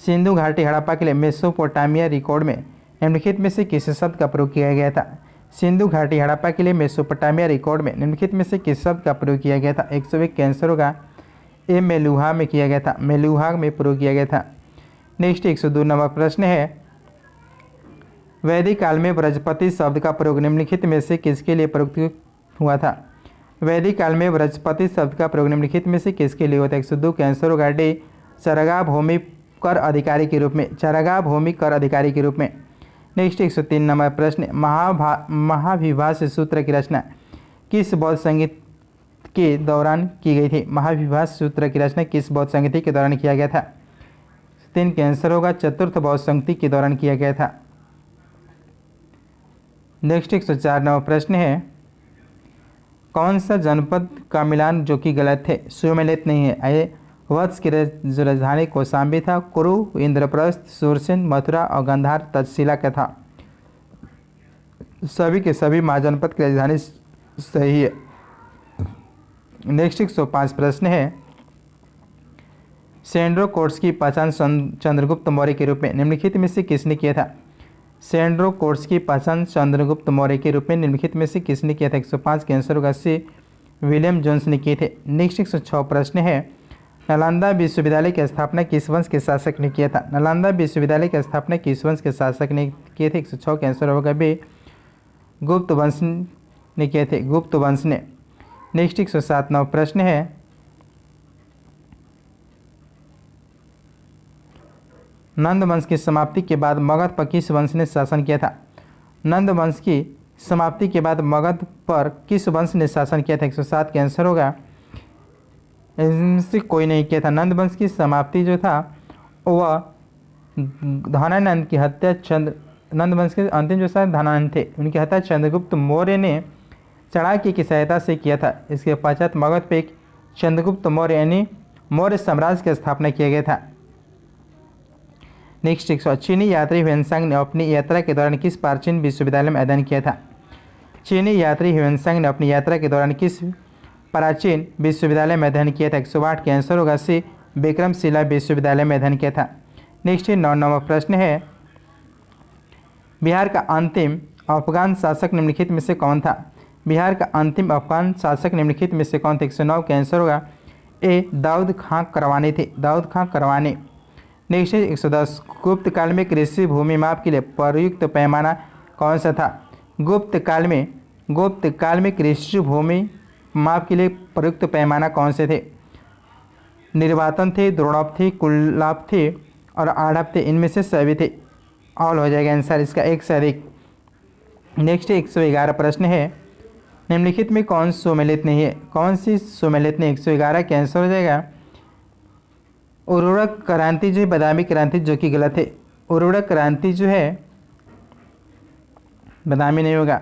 Speaker 1: सिंधु घाटी हड़प्पा के लिए मेसोपोटामिया रिकॉर्ड में निम्नलिखित में से किस शब्द का प्रयोग किया गया था? सिंधु घाटी हड़प्पा के लिए मेसोपोटामिया रिकॉर्ड में निम्नलिखित में से किस शब्द का प्रयोग किया गया था? 101 के आंसर होगा ए मेलुहा में किया गया था, मेलुहा में प्रयोग किया गया था। नेक्स्ट 102 प्रश्न है वैदिक काल में बृहस्पति शब्द का प्रयोग निम्नलिखित में से किसके लिए प्रयुक्त हुआ था? वैदिक काल में बृहस्पति शब्द का प्रयोग निम्नलिखित में से किसके लिए होता है? 102 के आंसर होगा डी चरगा भूमि कर अधिकारी के रूप में, चरगा भूमि कर अधिकारी के रूप में। नेक्स्ट 103 प्रश्न महाभिभाष्य सूत्र की रचना किस बौद्ध संगीत के दौरान की गई थी? महाभिभाष्य सूत्र की रचना किस बौद्ध संगति के दौरान किया गया था? 3 के आंसर होगा चतुर्थ बौद्ध संगति के दौरान किया गया था। नेक्स्ट 104 प्रश्न है कौन सा जनपद का मिलान जो कि गलत है? सुमेलित नहीं है, वत्स की जो राजधानी कौशाम्बी था। कुरु, इंद्रप्रस्थ, सूरसेन, मथुरा और गांधार तक्षशिला का था। सभी के सभी महाजनपद की राजधानी सही है। नेक्स्ट 105 प्रश्न है, सेंड्रो कोर्स की पहचान चंद्रगुप्त मौर्य के रूप में निम्नलिखित में से किसने किया था? सेंड्रो कोर्स की पहचान चंद्रगुप्त मौर्य के रूप में निम्नलिखित में से किसने किया था? 105 के आंसर होगा सी, विलियम जोन्स ने किए थे। नेक्स्ट 106 प्रश्न है, नालंदा विश्वविद्यालय की स्थापना किस वंश के शासक ने किया था? नालंदा विश्वविद्यालय की स्थापना किस वंश के शासक ने किए थे? 106 के आंसर होगा बी, गुप्त वंश ने किए थे, गुप्त वंश ने। नेक्स्ट 107 प्रश्न है, नंद वंश की समाप्ति के बाद मगध पर किस वंश ने शासन किया था? नंद वंश की समाप्ति के बाद मगध पर किस वंश ने शासन किया था? 107 के आंसर होगा, इनसे कोई नहीं किया था। नंद वंश की समाप्ति जो था वह धनानंद की हत्या नंद वंश के अंतिम जो शायद धनानंद थे, उनकी हत्या चंद्रगुप्त मौर्य ने चाणक्य की सहायता से किया था। इसके पश्चात मगध पे चंद्रगुप्त मौर्य यानी मौर्य साम्राज्य की स्थापना किया गया था। नेक्स्ट 100, चीनी यात्री ह्वेनसांग ने अपनी यात्रा के दौरान किस प्राचीन विश्वविद्यालय में अध्ययन किया था? चीनी यात्री ह्वेनसांग ने अपनी यात्रा के दौरान किस प्राचीन विश्वविद्यालय में अध्ययन किया था? 108 के आंसर होगा सी, विक्रमशिला विश्वविद्यालय में अध्ययन किया था। नेक्स्ट 9वां प्रश्न है, बिहार का अंतिम अफगान शासक निम्नलिखित में से कौन था? बिहार का अंतिम अफगान शासक निम्नलिखित में से कौन था? 109 के आंसर होगा ए, दाऊद खां करवानी थे, दाऊद खां करवानी। नेक्स्ट 110, गुप्त काल में कृषि भूमि माप के लिए प्रयुक्त पैमाना कौन सा था? गुप्त काल में कृषि भूमि माप के लिए प्रयुक्त पैमाना कौन से थे? निर्वातन थे, द्रोणाप थे, कुल्लाप थे और आड़प थे, इनमें से सभी थे। ऑल हो जाएगा आंसर इसका, एक से अधिक। नेक्स्ट 111 प्रश्न है, निम्नलिखित में कौन सुमेलित नहीं है? कौन सी सुमेलित नहीं? 111 के आंसर हो जाएगा उर्वरक क्रांति जो है, बादामी क्रांति, जो कि गलत है। उर्वरक क्रांति जो है बादामी नहीं होगा।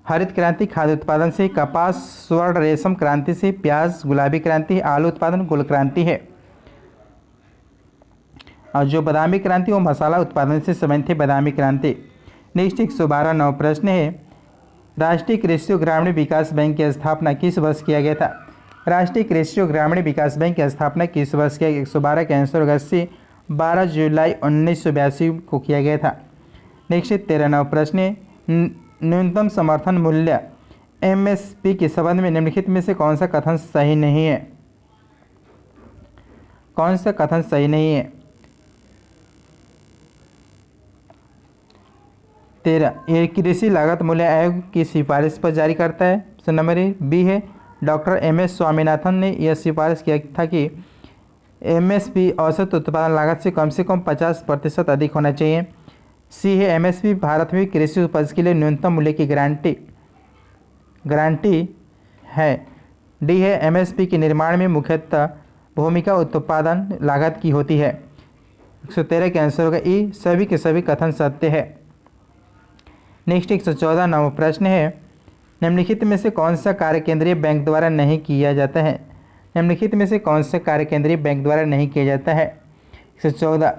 Speaker 1: हरित क्रांति खाद्य उत्पादन से, कपास स्वर्ण रेशम क्रांति से, प्याज गुलाबी क्रांति, आलू उत्पादन गुल क्रांति है। और जो बादामी क्रांति वो मसाला उत्पादन से संबंधित है, बादामी क्रांति। नेक्स्ट 112 प्रश्न है, राष्ट्रीय कृषि ग्रामीण विकास बैंक की स्थापना किस वर्ष किया गया था? राष्ट्रीय कृषि ग्रामीण विकास बैंक की स्थापना किस वर्ष किया? 112 का आंसर होगा सी, 12 जुलाई 1982 को किया गया था। नेक्स्ट 13 प्रश्न है, न्यूनतम समर्थन मूल्य MSP के संबंध में निम्नलिखित में से कौन सा कथन सही नहीं है? कौन सा कथन सही नहीं है? 13, ये कृषि लागत मूल्य आयोग की सिफारिश पर जारी करता है। ऑप्शन नंबर बी है, डॉक्टर MS स्वामीनाथन ने यह सिफारिश किया था कि MSP औसत उत्पादन लागत से कम 50% अधिक होना चाहिए। सी है, MSP भारत में कृषि उपज के लिए न्यूनतम मूल्य की गारंटी है। डी है, MSP के निर्माण में मुख्यतः भूमिका उत्पादन लागत की होती है। 113 के आंसर होगा ई, सभी के सभी कथन सत्य है। नेक्स्ट 114 प्रश्न है, निम्नलिखित में से कौन सा कार्य केंद्रीय बैंक द्वारा नहीं किया जाता है? निम्नलिखित में से कौन सा कार्य केंद्रीय बैंक द्वारा नहीं किया जाता है? 114,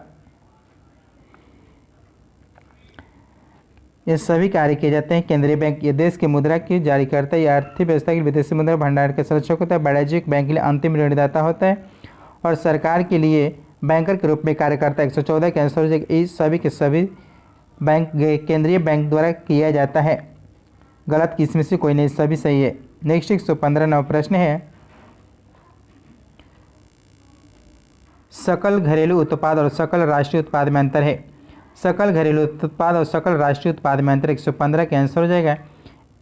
Speaker 1: ये सभी कार्य किए जाते हैं। केंद्रीय बैंक ये देश की मुद्रा की जारी करता है, या अर्थव्यवस्था की विदेशी मुद्रा भंडार का संरक्षक होता है, वाणिज्यिक बैंक के लिए अंतिम ऋणदाता होता है और सरकार के लिए बैंकर के रूप में कार्य करता है। 114 के आंसर हो जाएगा ये, सभी के सभी बैंक केंद्रीय बैंक द्वारा किया जाता है। गलत किसमें से कोई नहीं, सभी सही है। नेक्स्ट 115 प्रश्न है, सकल घरेलू उत्पाद और सकल राष्ट्रीय उत्पाद में अंतर है। सकल घरेलू उत्पाद और सकल राष्ट्रीय उत्पाद में अंतर 115 के आंसर हो जाएगा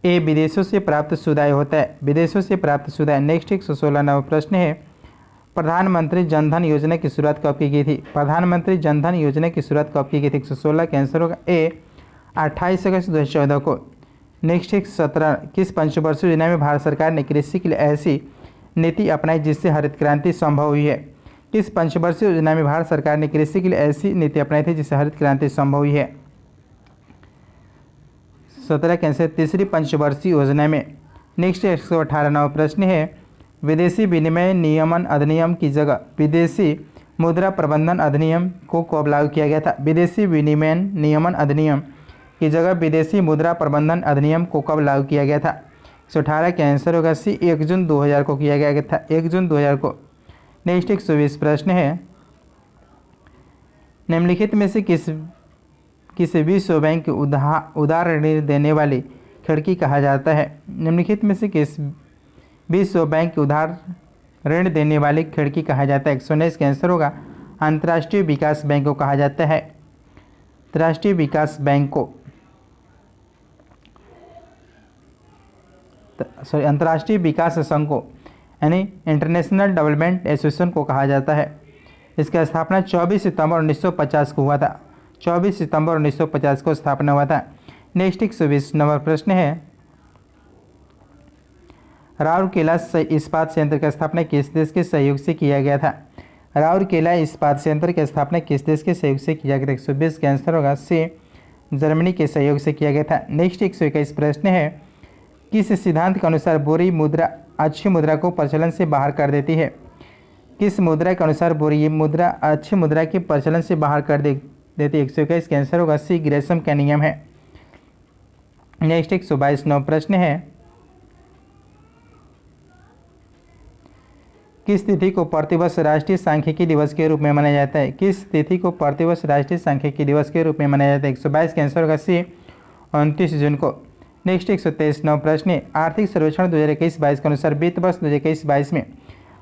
Speaker 1: ए, विदेशों से प्राप्त सुधार होता है, विदेशों से प्राप्त सुधार। नेक्स्ट 116 प्रश्न है, प्रधानमंत्री जनधन योजना की शुरुआत कब की गई थी? प्रधानमंत्री जनधन योजना की शुरुआत कब की गई थी? 116 के आंसर होगा ए, 28 अगस्त 2014 को। नेक्स्ट 117, किस पंचवर्षीय योजना में भारत सरकार ने कृषि के लिए ऐसी नीति अपनाई जिससे हरित क्रांति संभव हुई है? किस पंचवर्षीय योजना में भारत सरकार ने कृषि के लिए ऐसी नीति अपनाई थी जिससे हरित क्रांति संभव हुई है? 17 के आंसर तीसरी पंचवर्षीय योजना में। नेक्स्ट 118 प्रश्न है, विदेशी विनिमय नियमन अधिनियम की जगह विदेशी मुद्रा प्रबंधन अधिनियम को कब लागू किया गया था? विदेशी विनिमय नियमन अधिनियम की जगह विदेशी मुद्रा प्रबंधन अधिनियम को कब लागू किया गया था? 118 का आंसर होगा सी, 1 जून 2000 को किया गया था, 1 जून 2000 को। नेक्स्ट 120 प्रश्न है, निम्नलिखित में से किस विश्व बैंक उदार ऋण देने वाली खिड़की कहा जाता है? निम्नलिखित में से किस विश्व बैंक उधार ऋण देने वाली खिड़की कहा जाता है? 119 का आंसर होगा अंतर्राष्ट्रीय विकास बैंक को कहा जाता है, अंतर्राष्ट्रीय विकास बैंक को, अंतर्राष्ट्रीय विकास संघ को यानी इंटरनेशनल डेवलपमेंट एसोसिएशन को कहा जाता है। इसका स्थापना 24 सितंबर 1950 को हुआ था, 24 सितंबर 1950 को स्थापना हुआ था। नेक्स्ट 120 नंबर प्रश्न है, राउरकेला इस्पात संयंत्र की स्थापना किस देश के सहयोग से किया गया था? राउरकेला इस्पात संयंत्र की स्थापना किस देश के सहयोग से किया गया था? 120 का आंसर होगा सी, जर्मनी के सहयोग से किया गया था। नेक्स्ट 121 प्रश्न है, किस सिद्धांत के अनुसार बुरी मुद्रा अच्छी मुद्रा को प्रचलन से बाहर कर देती है? किस मुद्रा के अनुसार बुरी मुद्रा अच्छी मुद्रा के प्रचलन से बाहर कर देती है? 121 का आंसर होगा सी, ग्रेशम का नियम है। नेक्स्ट 122 नौ प्रश्न है, किस तिथि को प्रतिवर्ष राष्ट्रीय सांख्यिकी दिवस के रूप में मनाया जाता है? किस तिथि को प्रतिवर्ष राष्ट्रीय सांख्यिकी दिवस के रूप में मनाया जाता है? 122 का आंसर होगा सी, 29 जून को। नेक्स्ट 123 नौ प्रश्न है, आर्थिक सर्वेक्षण 2021-22 के अनुसार वित्त वर्ष 2021-22 में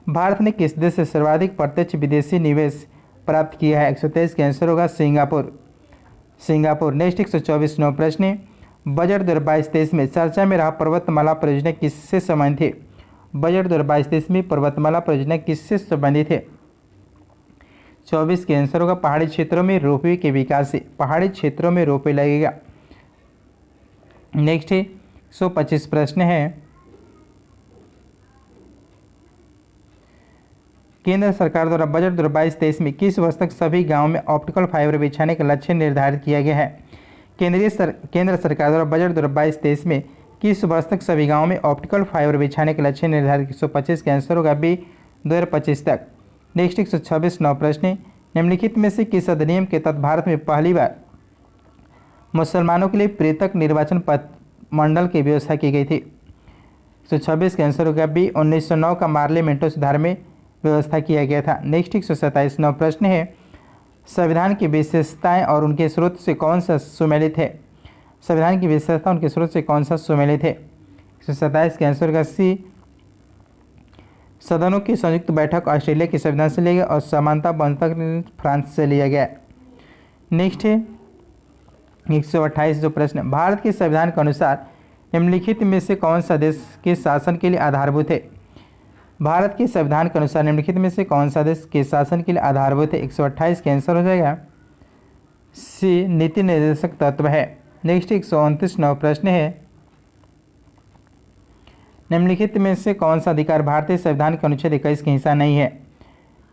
Speaker 1: भारत ने किस देश से सर्वाधिक प्रत्यक्ष विदेशी निवेश प्राप्त किया है? 123 का आंसर होगा सिंगापुर, सिंगापुर। नेक्स्ट 124 नौ प्रश्न है, बजट 2022-23 में चर्चा में रहा पर्वतमाला परियोजना किससे संबंधित है? बजट 2022-23 में पर्वतमाला परियोजना किससे संबंधित है? 24 के आंसर होगा पहाड़ी क्षेत्रों में रोपवे के विकास से, पहाड़ी क्षेत्रों में रोपवे लगेगा। नेक्स्ट 125 प्रश्न है, केंद्र सरकार द्वारा बजट 2022-23 में किस वर्ष तक सभी गांवों में ऑप्टिकल फाइबर बिछाने का लक्ष्य निर्धारित किया गया है? केंद्र सरकार द्वारा बजट 2022-23 में किस वर्ष तक सभी गांवों में ऑप्टिकल फाइबर बिछाने का लक्ष्य निर्धारित? 125 का आंसर होगा बी, 2025 तक। नेक्स्ट 126 नौ प्रश्न, निम्नलिखित में से किस अधिनियम के तहत भारत में पहली बार मुसलमानों के लिए पृथक निर्वाचन मंडल की व्यवस्था की गई थी? 126 का आंसर होगा बी, 1909 का मार्लियामेंटो सुधार में व्यवस्था किया गया था। नेक्स्ट 127 नौ प्रश्न है, संविधान की विशेषताएं और उनके स्रोत से कौन सा सुमेलित है? संविधान की विशेषता उनके स्रोत से कौन सा सुमेलित है? 127 के आंसर का सी, सदनों की संयुक्त बैठक ऑस्ट्रेलिया के संविधान से लिया गया और समानता बंधक फ्रांस से लिया गया। नेक्स्ट है 128 जो प्रश्न, भारत के संविधान के अनुसार निम्नलिखित में से कौन सा देश के शासन के लिए आधारभूत है? भारत के संविधान के अनुसार निम्नलिखित में से कौन सा देश के शासन के लिए आधारभूत है? 128 के आंसर हो जाएगा सी, नीति निर्देशक तत्व है। नेक्स्ट 129 नौ प्रश्न है, निम्नलिखित में से कौन सा अधिकार भारतीय संविधान के अनुच्छेद 21 का हिस्सा नहीं है?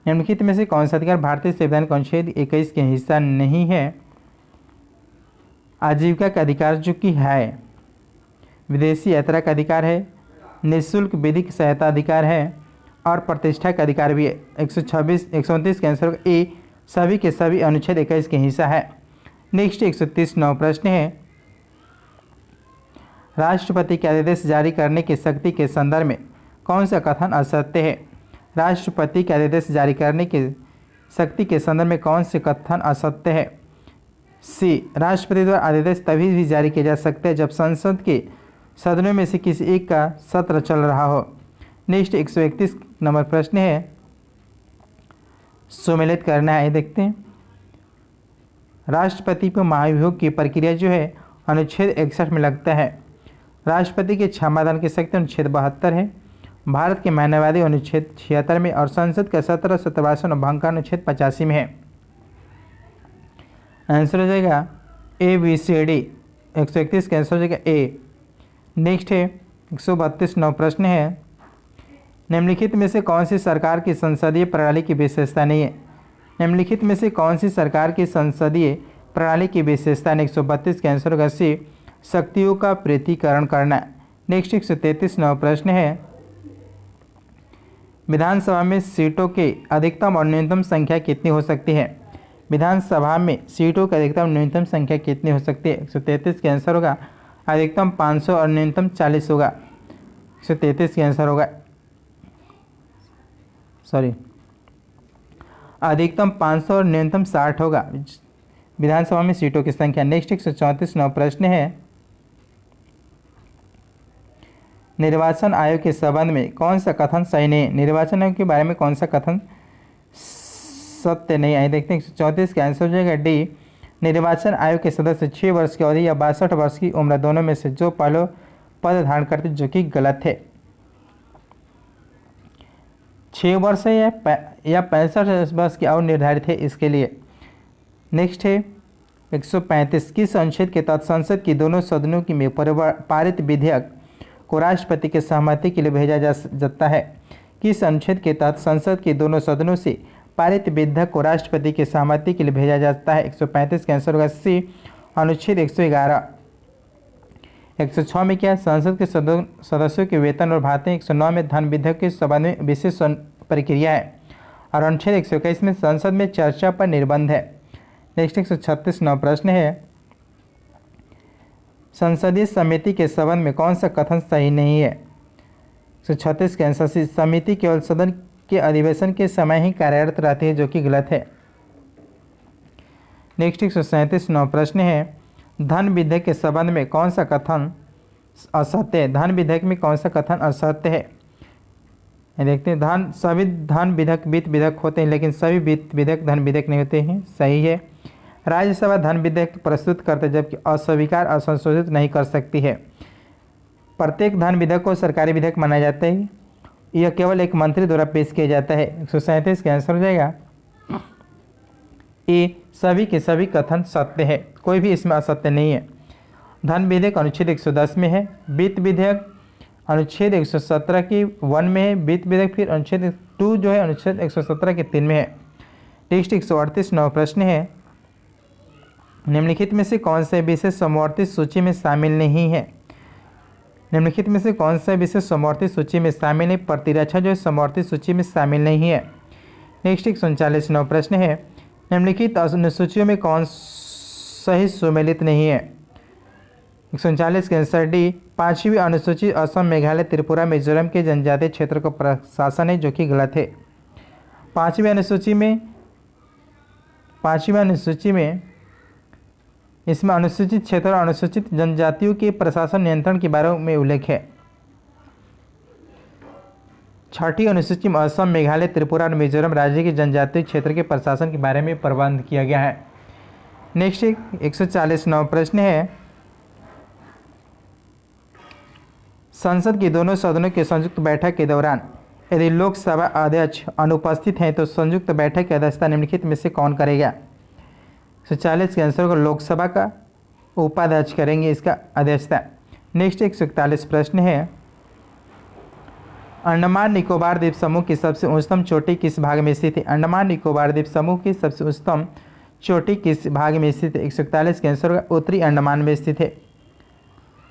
Speaker 1: निम्नलिखित में से कौन सा अधिकार भारतीय संविधान के अनुच्छेद 21 के हिस्सा नहीं है? आजीविका का अधिकार जो कि है, विदेशी यात्रा का अधिकार है, निःशुल्क विधिक सहायता अधिकार है और प्रतिष्ठा का अधिकार भी है। 129 के आंसर ए, सभी के सभी अनुच्छेद 21 के हिस्सा है। नेक्स्ट 130 नौ प्रश्न है, राष्ट्रपति के आदेश जारी करने की शक्ति के संदर्भ में कौन सा कथन असत्य है? राष्ट्रपति के आदेश जारी करने की शक्ति के संदर्भ में कौन से कथन असत्य है? सी, राष्ट्रपति द्वारा आदेश तभी भी जारी किया जा सकता है जब संसद के सदनों में से किसी एक का सत्र चल रहा हो। नेक्स्ट 131 नंबर प्रश्न है, सुमेलित करना है, देखते हैं। राष्ट्रपति पर महाभियोग की प्रक्रिया जो है अनुच्छेद 61 में लगता है। राष्ट्रपति के क्षमादान की शक्ति अनुच्छेद 72 है, भारत के मानवाधिकार अनुच्छेद 76 में और संसद का 17 सत्रवासन और भंग का अनुच्छेद 85 में है। आंसर हो जाएगा ए, बी, सी, डी। 131 का आंसर हो जाएगा ए। नेक्स्ट है 132 नौ प्रश्न है, निम्नलिखित में से कौन सी सरकार की संसदीय प्रणाली की विशेषता नहीं है? निम्नलिखित में से कौन सी सरकार की संसदीय प्रणाली की विशेषता नहीं? 132 का आंसर होगा सी, शक्तियों का पृथकीकरण करना। नेक्स्ट 133 नौ प्रश्न है, विधानसभा में सीटों की अधिकतम और न्यूनतम संख्या कितनी हो सकती है? विधानसभा में सीटों की अधिकतम न्यूनतम संख्या कितनी हो सकती है? 133 के आंसर होगा अधिकतम 500 और न्यूनतम 40 होगा। 133 के आंसर होगा अधिकतम 500 और न्यूनतम 60 होगा विधानसभा में सीटों की संख्या। नेक्स्ट 134 नौ प्रश्न है, निर्वाचन आयोग के संबंध में कौन सा कथन सही नहीं है? निर्वाचन आयोग के बारे में कौन सा कथन सत्य नहीं है? देखते हैं 134 का आंसर हो जाएगा डी, निर्वाचन आयोग के सदस्य 6 वर्ष की अवधि या 62 वर्ष की उम्र दोनों में से जो पहले पद धारण करते, जो कि गलत है। 6 वर्ष है या 65 वर्ष की आयु निर्धारित है इसके लिए। नेक्स्ट है 135, किस अनुच्छेद के तहत संसद की दोनों सदनों की में पारित विधेयक को राष्ट्रपति के सहमति के लिए भेजा जा सकता है? किस अनुच्छेद के तहत संसद के दोनों सदनों से पारित विधेयक को राष्ट्रपति की सहमति के लिए भेजा जाता है? 135 का आंसर होगा सी, अनुच्छेद 111। 106 में क्या, संसद के सदस्यों के वेतन और भाते। 109 में धन विधेयक के संबंध में विशेष प्रक्रिया है और अनुच्छेद 121 में संसद में चर्चा पर निर्बंध है। नेक्स्ट 136 नौ प्रश्न है, संसदीय समिति के संबंध में कौन सा कथन सही नहीं है? 136 के आंसर सी, समिति केवल सदन के अधिवेशन के समय ही कार्यरत रहती है, जो कि गलत है। नेक्स्ट 137 नौ प्रश्न है, धन विधेयक के संबंध में कौन सा कथन असत्य है? धन विधेयक में कौन सा कथन असत्य है? देखते हैं, सभी धन विधेयक वित्त विधेयक होते हैं, लेकिन सभी वित्त विधेयक धन विधेयक नहीं होते हैं। सही है। राज्यसभा धन विधेयक प्रस्तुत करते जबकि अस्वीकार असंशोधित नहीं कर सकती है। प्रत्येक धन विधेयक को सरकारी विधेयक माना जाता है, यह केवल एक मंत्री द्वारा पेश किया जाता है। 137 का आंसर हो जाएगा ए, सभी के सभी कथन सत्य है, कोई भी इसमें असत्य नहीं है। धन विधेयक अनुच्छेद 110 में है, वित्त विधेयक अनुच्छेद 117 की 1 में है, वित्त विधेयक फिर अनुच्छेद 2 जो है अनुच्छेद 117 के 3 में है। नेक्स्ट 138 नौ प्रश्न है, निम्नलिखित में से कौन से विषय समवर्ती सूची में शामिल नहीं है? निम्नलिखित में से कौन सा विषय समवर्ती सूची में शामिल है? प्रतिरक्षा जो है समवर्ती सूची में शामिल नहीं है। नेक्स्ट 139 नौ प्रश्न है, निम्नलिखित अनुसूचियों में कौन सही सुमेलित नहीं है? 139 के आंसर डी, 5वीं अनुसूची असम मेघालय त्रिपुरा मिजोरम के जनजातीय क्षेत्र का प्रशासन है, जो कि गलत है। 5वीं अनुसूची में इसमें अनुसूचित क्षेत्र और अनुसूचित जनजातियों के प्रशासन नियंत्रण के बारे में उल्लेख है। 6ठी अनुसूची में असम मेघालय त्रिपुरा और मिजोरम राज्य के जनजातीय क्षेत्र के प्रशासन के बारे में प्रबंध किया गया है। नेक्स्ट 140 नौ प्रश्न है, संसद की दोनों सदनों की संयुक्त बैठक के दौरान यदि लोकसभा अध्यक्ष अनुपस्थित हैं तो संयुक्त बैठक की अध्यक्षता निम्नलिखित में से कौन करेगा? 140 के आंसर को लोकसभा का उपाध्यक्ष करेंगे इसका अध्यक्षता। नेक्स्ट 141 प्रश्न है, अंडमान निकोबार द्वीप समूह की सबसे उच्चतम चोटी किस भाग में स्थित है? अंडमान निकोबार द्वीप समूह की सबसे उच्चतम चोटी किस भाग में स्थित है? 141 के आंसर होगा उत्तरी अंडमान में स्थित है।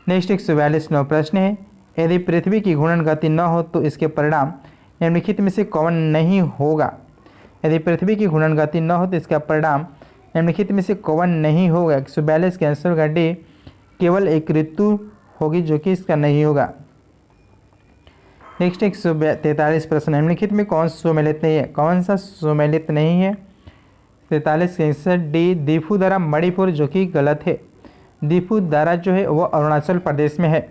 Speaker 1: नेक्स्ट 142 नौ प्रश्न है, यदि पृथ्वी की घूर्णन गति न हो तो इसके परिणाम निम्नलिखित में से कौन नहीं होगा? यदि पृथ्वी की घूर्णन गति न हो तो इसका परिणाम निम्नलिखित में से कौन नहीं होगा? 142 के आंसर होगा डी, केवल एक ऋतु होगी, जो कि इसका नहीं होगा। नेक्स्ट 143 प्रश्न, निम्नलिखित में कौन सुमेलित नहीं है? कौन सा सुमेलित नहीं है? 43 के आंसर डी, दिफुदरा मणिपुर, जो कि गलत है। दिफुदरा जो है वो अरुणाचल प्रदेश में है।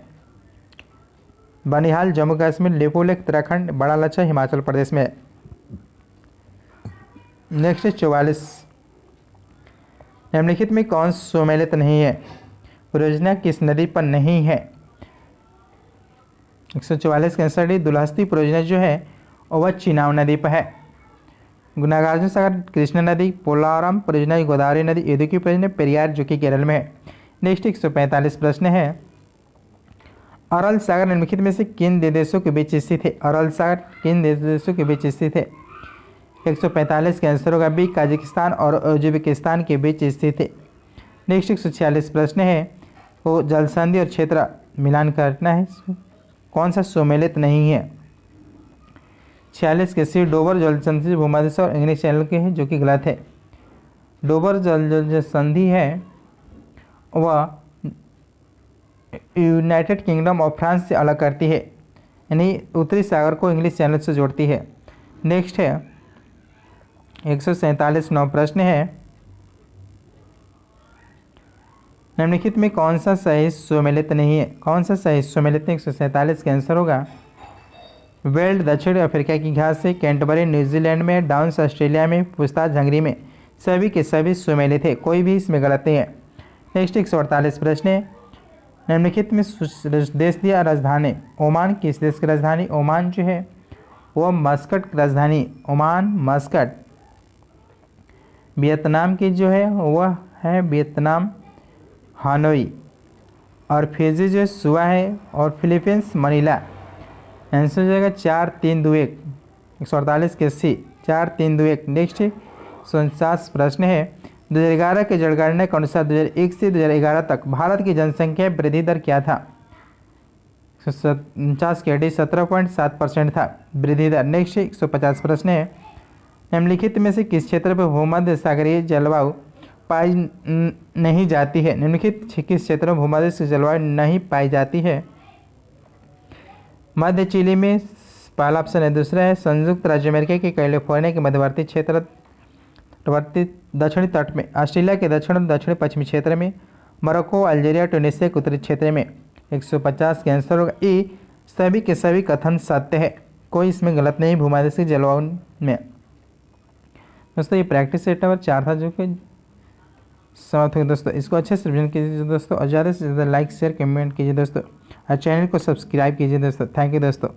Speaker 1: बनिहाल जम्मू कश्मीर, लिपुलेख उत्तराखंड, बड़ा लच्छा हिमाचल प्रदेश में है। नेक्स्ट 44, निम्नलिखित में कौन सुमेलित नहीं है? परियोजना किस नदी पर नहीं है? 144 के आंसर डी, दुलहस्ती परियोजना जो है वह चिनाब नदी पर है। नागार्जुन सागर कृष्णा नदी, पोलावरम परियोजना गोदावरी नदी, इदुक्की परियोजना पेरियार, जो कि केरल में है। नेक्स्ट 145 प्रश्न है, अरल सागर निम्नलिखित में से किन देशों के बीच स्थित है? अरल सागर किन देशों के बीच स्थित है? 145 के आंसर होगा बी, कजाकिस्तान और उज्बेकिस्तान के बीच स्थित है। नेक्स्ट 146 प्रश्न है, वो जल संधि और क्षेत्र मिलान करना है, कौन सा सुमेलित नहीं है? 46 के सी डोबर जल संधि भूमध्य और इंग्लिश चैनल के हैं, जो कि गलत है। डोबर जल जो संधि है वह यूनाइटेड किंगडम ऑफ फ्रांस से अलग करती है, यानी उत्तरी सागर को इंग्लिश चैनल से जोड़ती है। नेक्स्ट है 147वां प्रश्न है, निम्नलिखित में कौन सा सही सुमेलित नहीं है? कौन सा सही सुमेलित नहीं? 147 का आंसर होगा वेल्ड दक्षिण अफ्रीका की घास से, कैंटरबरी न्यूजीलैंड में, डाउन्स ऑस्ट्रेलिया में, पूछताछ हंगरी में, सभी के सभी सुमेलित है, कोई भी इसमें गलत नहीं है। नेक्स्ट 148 प्रश्न है, निम्नलिखित में देश दिया राजधानी ओमान किस देश की राजधानी? ओमान जो है वो मस्कट की राजधानी, ओमान मस्कट। वियतनाम की जो है वह है वियतनाम हानोई, और फिजी जो सुआ है, और फिलीपींस मनीला। आंसर हो जाएगा 4 3 2 1, 148 के सी 4 3 2 1। नेक्स्ट 49 प्रश्न है, 2011 के जनगणना के अनुसार 2001 से 2011 तक भारत की जनसंख्या वृद्धि दर क्या था? 149 के डी 17.7% था वृद्धि दर। नेक्स्ट 150 प्रश्न है, निम्नलिखित में से किस क्षेत्र पर भूमध्य सागरीय जलवायु पाई नहीं जाती है? निम्नलिखित किस क्षेत्र में भूमध्य से जलवायु नहीं पाई जाती है? मध्य चिली में पहला ऑप्शन है। दूसरा है संयुक्त राज्य अमेरिका के कैलिफोर्निया के मध्यवर्ती क्षेत्र दक्षिणी तट में, ऑस्ट्रेलिया के दक्षिण पश्चिमी क्षेत्र में, मोरक्को, अल्जीरिया, ट्यूनीशिया के उत्तरी क्षेत्र में। 150 के आंसर होगा ए, सभी के सभी कथन सत्य है, कोई इसमें गलत नहीं भूमध्य से जलवायु में। दोस्तों ये प्रैक्टिस सेट नंबर 4 था जो कि समाप्त हो गया। दोस्तों इसको अच्छे से रिवीजन कीजिए दोस्तों, और ज़्यादा से ज़्यादा लाइक शेयर कमेंट कीजिए दोस्तों, और चैनल को सब्सक्राइब कीजिए दोस्तों। थैंक यू दोस्तों।